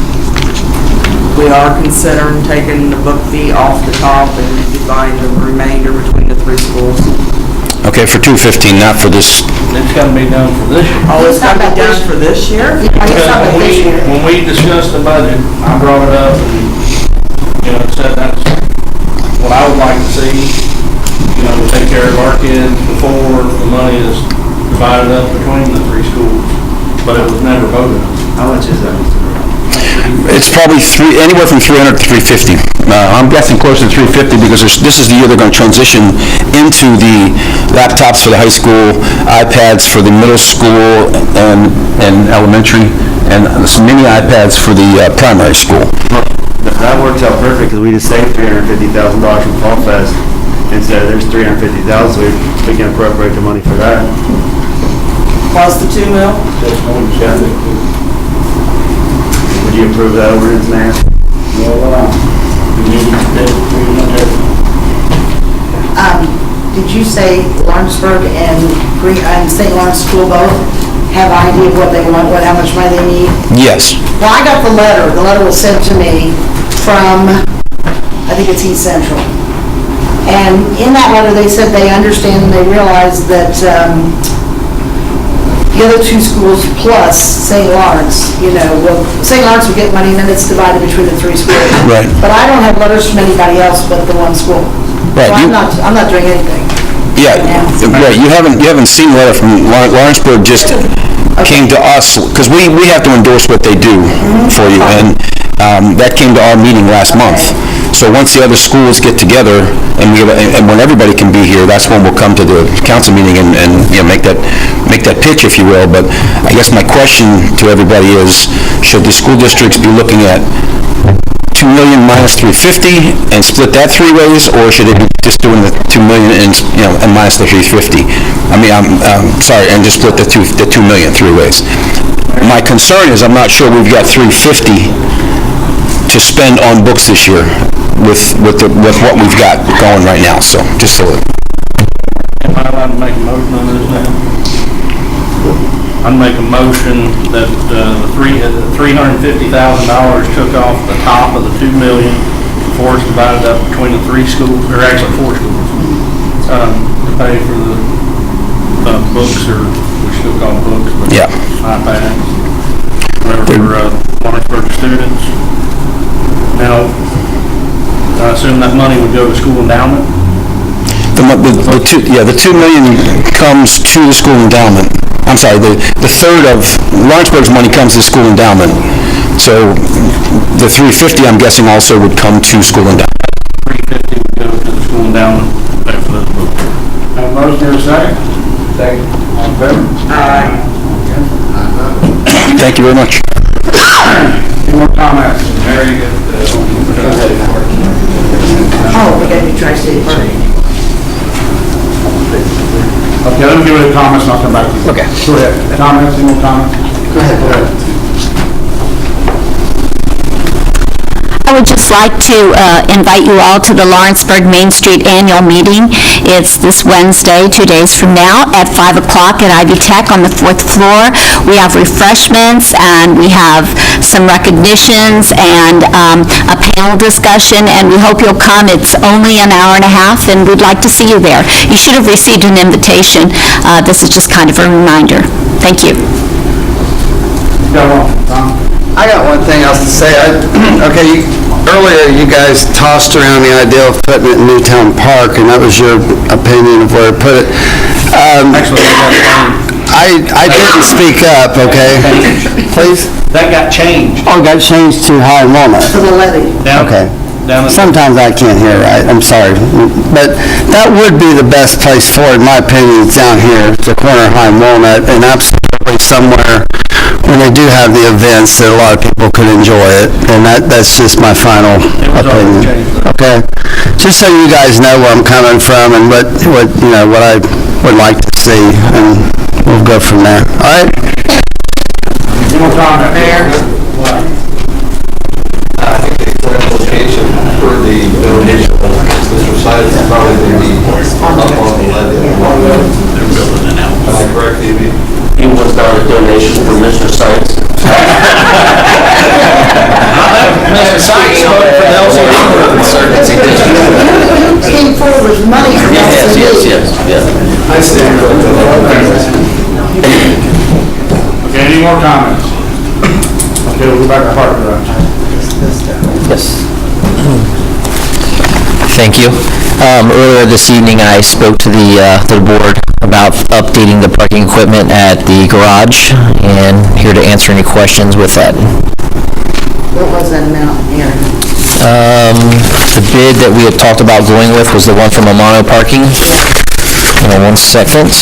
we are considering taking the book fee off the top and dividing the remainder between the 3 schools. Okay, for 215, not for this. It's got to be done for this year. Oh, it's got to be done for this year? Because when we discussed the budget, I brought it up and, said that's what I would like to see, to take care of our kids before the money is divided up between the 3 schools, but it was never voted on. How much is that, Mr. Mayor? It's probably anywhere from 300 to 350. I'm guessing closer to 350 because this is the year they're going to transition into the laptops for the high school, iPads for the middle school and elementary, and some mini iPads for the primary school. That works out perfect because we just saved $350,000 from Fall Fest. Instead, there's $350,000, so we can appropriate the money for that. Plus the $2 million? Would you approve that ordinance, Mayor? Did you say Lawrenceburg and St. Lawrence School both have idea of what they want, how much money they need? Yes. Well, I got the letter. The letter was sent to me from, I think it's East Central. And in that letter, they said they understand and they realize that the other two schools plus St. Lawrence, well, St. Lawrence would get money, and then it's divided between the three schools. Right. But I don't have letters from anybody else but the one school. Right, So you- I'm not doing anything. Yeah, right, you haven't seen a letter from Lawrenceburg, just came to us, because we have to endorse what they do for you, and that came to our meeting last month. So once the other schools get together, and when everybody can be here, that's when we'll come to the council meeting and make that pitch, if you will. But I guess my question to everybody is, should the school districts be looking at 2 million minus 350 and split that three ways, or should they be just doing the 2 million and minus the 350? I mean, sorry, and just split the 2 million three ways. My concern is I'm not sure we've got 350 to spend on books this year with what we've got going right now. So just so. Am I allowed to make a motion on this now? I'd make a motion that the $350,000 took off the top of the 2 million before it's divided up between the three schools, or actually four schools, to pay for the books, or we still call them books, but iPads, whatever, for Lawrenceburg students. Now, I assume that money would go to school endowment? The 2 million comes to the school endowment. I'm sorry, the third of Lawrenceburg's money comes to school endowment. So the 350, I'm guessing, also would come to school endowment. 350 would go to the school endowment to pay for those books. Have a motion here, second? Second. All in favor? Aye. Thank you very much. Any more comments? Mary, Oh, we got to be tri-state party. Okay, let me give you the comments, and I'll come back to you. Okay. Go ahead. Comments, any more comments? Go ahead. I would just like to invite you all to the Lawrenceburg Main Street Annual Meeting. It's this Wednesday, 2 days from now, at 5 o'clock at Ivy Tech on the 4th floor. We have refreshments, and we have some recognitions, and a panel discussion, and we hope you'll come. It's only an hour and a half, and we'd like to see you there. You should have received an invitation. This is just kind of a reminder. Thank you. I got one thing else to say. Earlier you guys tossed around the idea of putting it in Newtown Park, and that was your opinion of where to put it. Actually, I didn't speak up, okay? Please? that got changed. Oh, it got changed to High Walnut. To the levy. Okay. Sometimes I can't hear right, I'm sorry. But that would be the best place for it, in my opinion, it's down here, it's the corner of High and Walnut, and absolutely somewhere when they do have the events that a lot of people could enjoy it, and that's just my final opinion. Okay? Just so you guys know where I'm coming from and what I would like to see, and we'll go from there. All right? Any more comments? I think the application for the donation, Mr. Sides, is probably going to be up on the levy. They're building it out. Am I correct, Evie? He wants down a donation for Mr. Science. Mr. Sykes voted for the LCD. Came forward with money from LCD. Yes. I stand corrected. Okay, any more comments? Okay, we'll go back to Park Garage. Yes. Thank you. Earlier this evening, I spoke to the board about updating the parking equipment at the garage, and here to answer any questions with that. What was that amount, Aaron? The bid that we had talked about going with was the one from Amano Parking. Hold on 1 second.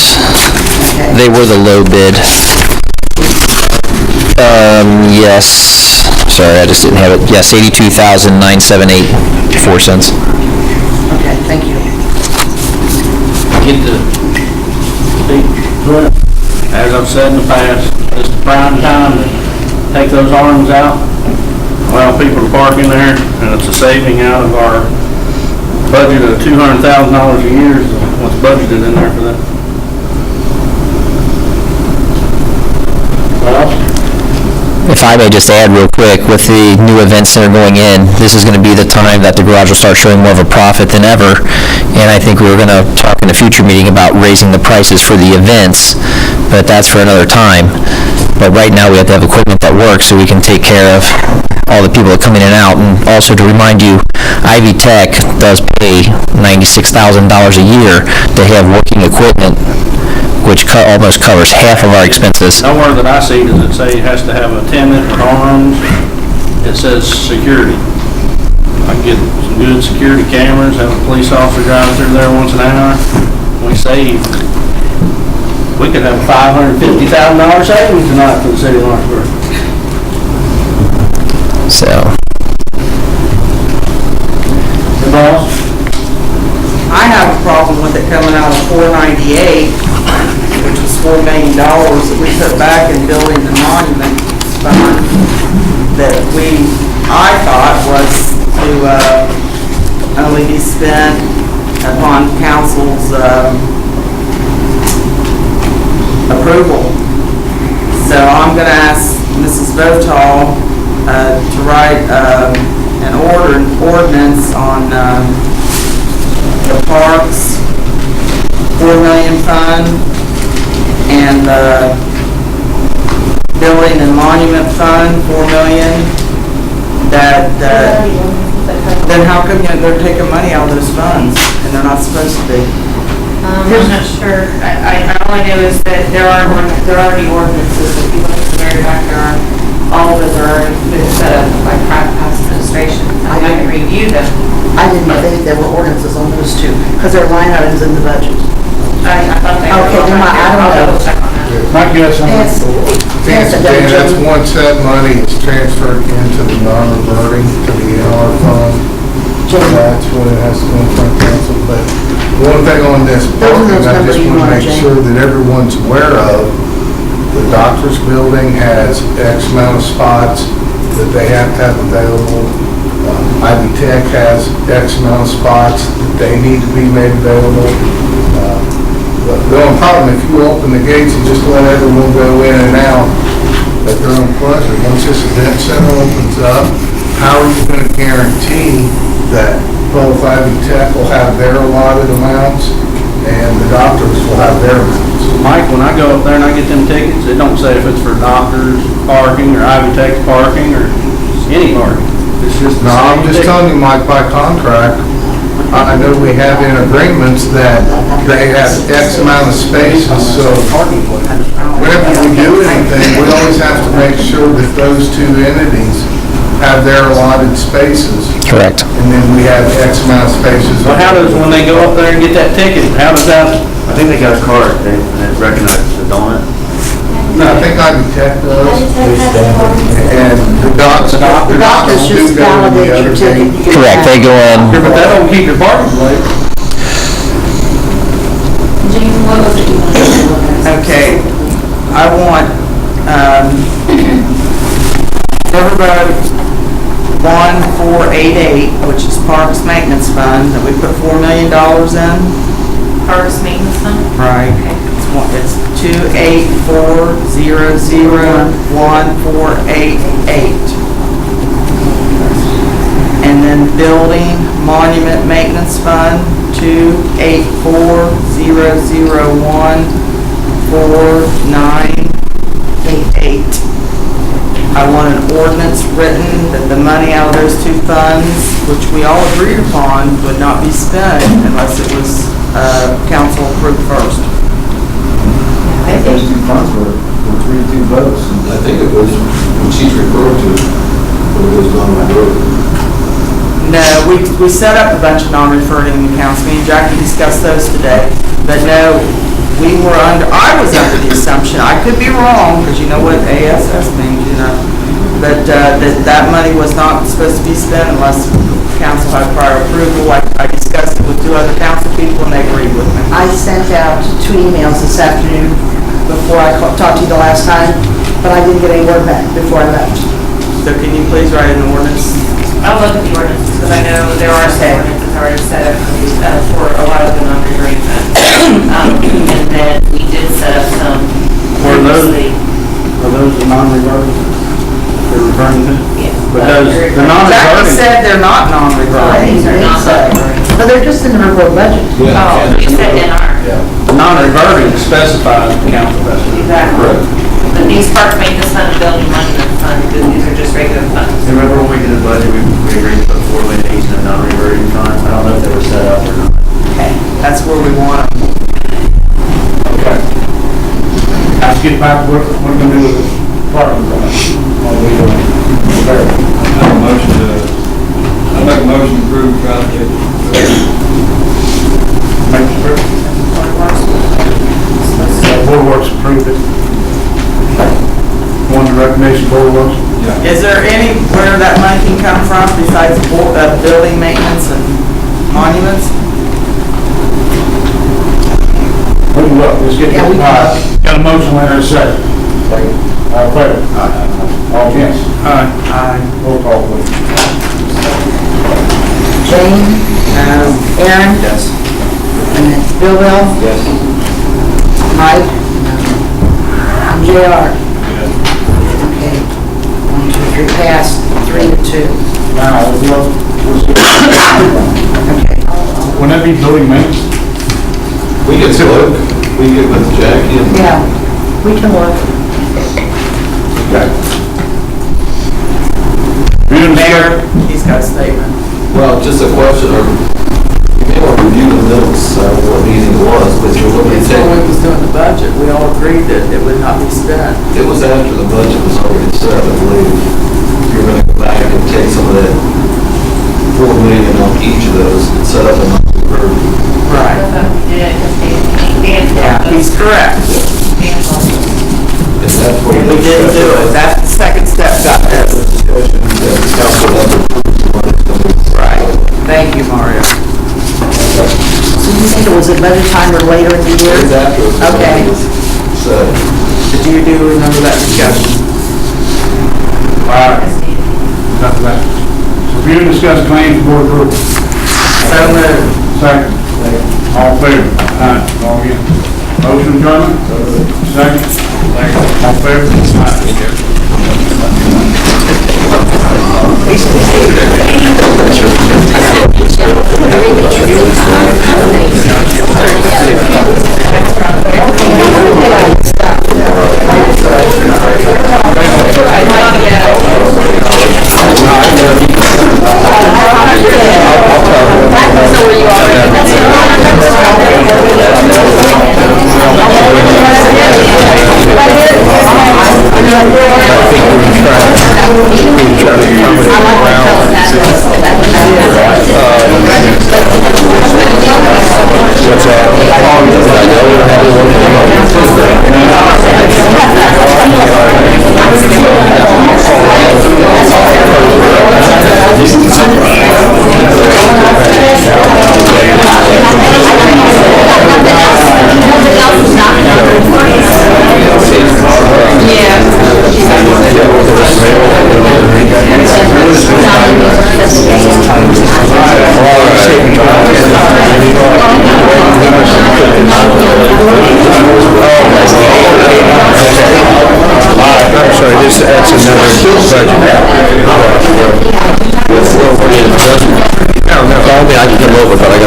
They were the low bid. Yes. Sorry, I just didn't have it. Yes, $82,978.04. Okay, thank you. Get the as I've said in the past, it's the prime time to take those arms out, allow people to park in there, and it's a saving out of our budget of $200,000 a year is what's budgeted in there for that. if I may just add real quick, with the new event center going in, this is going to be the time that the garage will start showing more of a profit than ever. And I think we were going to talk in a future meeting about raising the prices for the events, but that's for another time. But right now, we have to have equipment that works so we can take care of all the people that come in and out. And also to remind you, Ivy Tech does pay $96,000 a year to have working equipment, which almost covers half of our expenses. Nowhere that I see does it say it has to have a tenant with arms. It says security. I can get some good security cameras, have a police officer drive through there once an hour. We could have a $550,000 savings tonight for the city of Lawrenceburg. So. Boss? I have a problem with it coming out of 498, which was $4 million that we put back in building the monument fund that I thought was to only be spent upon council's approval. So I'm going to ask Mrs. Votal to write an ordinance on the parks, $4 million fund, and the building and monument fund, $4 million. Then how come they're taking money out of those funds and they're not supposed to be? I'm not sure. I all I know is that there are already ordinances that people have to marry back there are. All of those are already been set up by past administration. I can review them. I didn't think there were ordinances on those two, because there are line items in the budget. I thought they were. Okay, then I don't know. My guess on that. Dan, that's once that money is transferred into the non-reverting to the NR fund. So that's when it has to go in front of council. But one thing on this parking, I just want to make sure that everyone's aware of, the doctor's building has X amount of spots that they have to have available. Ivy Tech has X amount of spots that they need to be made available. The only problem, if you open the gates and just let everyone go in and out at their own pleasure, once this event center opens up, how are you going to guarantee that both Ivy Tech will have their allotted amounts and the doctors will have their amounts? Mike, when I go up there and I get them tickets, it don't say if it's for doctors parking or Ivy Tech parking or any parking. It's just the No, I'm same just ticket. telling you, Mike, by contract, I know we have in agreements that they have X amount of spaces, so whenever we do anything, we always have to make sure that those two entities have their allotted spaces. Correct. And then we have X amount of spaces. Well, how does, when they go up there and get that ticket, how does that? I think they got a card, and it recognizes it, don't it? No, I think Ivy Tech does. And the doctors do just go in the validate your other ticket. gate. Correct, they go in. Yeah, but that don't keep your parking plate. Jane, what was it you wanted to look at? Okay, I want, River Road 1488, which is Parks Maintenance Fund, that we put $4 million in. Parks maintenance fund? Right. It's 284001488. And then Building Monument Maintenance Fund, 284001498. I want an ordinance written that the money out of those two funds, which we all agreed upon, would not be spent unless it was council approved first. I think those two funds were 3-2 votes. I think it was, when she's referring to, it was non-reverting. No, we set up a bunch of non-referring accounts. Me and Jackie discussed those today. But no, I was under the assumption, I could be wrong, because you know what ASS means, you know, but that money was not supposed to be spent unless council had prior approval. I discussed it with two other council people, and they agreed with me. I sent out 2 emails this afternoon before I talked to you the last time, but I didn't get any word back before I left. So can you please write an ordinance? I'll look at the ordinances, because I know there are some ordinances already set up for a lot of the non-reverting funds. And then we did set up some Were those previously. the non-reverting? they're reverting to? Yeah. Because they're Jackie non-reverting. said they're not non-reverting. These are not non-reverting. But they're just in the report budget. Oh, you said in our. Non-reverting specifies the council has to. Exactly. But these park maintenance fund and building monument fund, these are just regular funds. Remember when we did the budget, we agreed to put 4 million each in a non-reverting fund? I don't know if they were set up or not. Okay, that's where we want them. Okay. Let's get back to what we're gonna do with the parking lot. I make a motion to approve project. Board Works approved it. One recommendation, Board Works? Is there anywhere that money can come from besides building maintenance and monuments? We can look, let's get, Yeah, we can look. got a motion, Leonard, second. All in favor? All against? Aye. Roll call, please. Jane? Aaron? Yes. And then Bill? Yes. Mike? And JR? Okay. 1, 2, 3, passed, 3-2. Now, let's get. Okay. Wouldn't that be building maintenance? We get to look, we get with Jackie and. Yeah, we can look. Okay. Mayor, he's got a statement. Well, just a question, or you may want to review the minutes, what meeting it was, but you're looking It's to when we take, was doing the budget, we all agreed that it would not be spent. it was after the budget was already set, I believe. You're going to go back and take some of that 4 million on each of those and set up a number. Right. Yeah, he's correct. And that's what We didn't do it, that's the second step got this. Right, thank you, Mario. So you think it was at budget time or later in the year? It's after it was Okay. set. Did you remember that discussion? All right. Got that. Review and discuss claims, board approval. So moved. Second. All in favor? Aye. All against? Motion adjournment? Second. All in favor? Aye.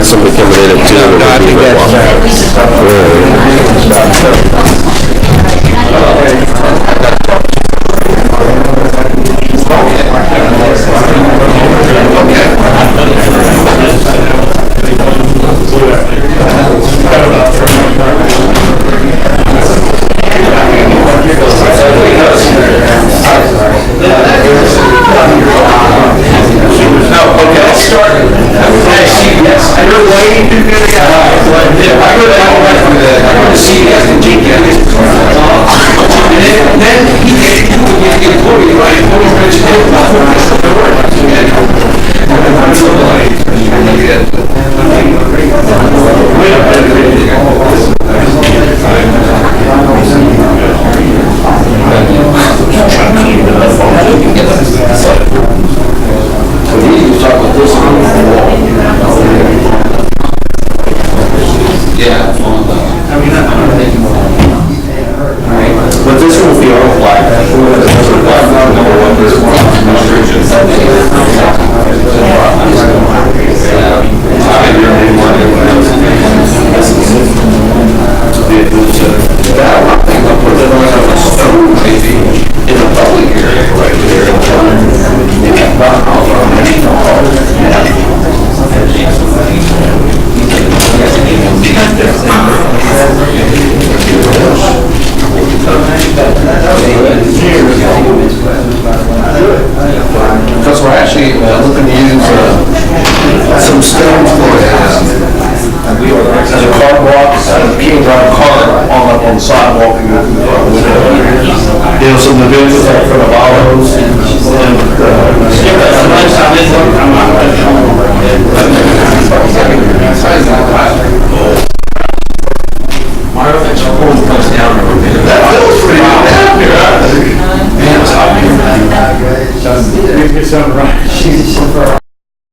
Somebody coming in at 2. No, I think looking to use some stones for as a car walk, kids drive a car on up on the sidewalk and go through the front window. Some of the buildings are in front of Olive's and Mario, thanks for pulling us down a little bit. That feels pretty good down here, right? Man, it's hot here. Get something right.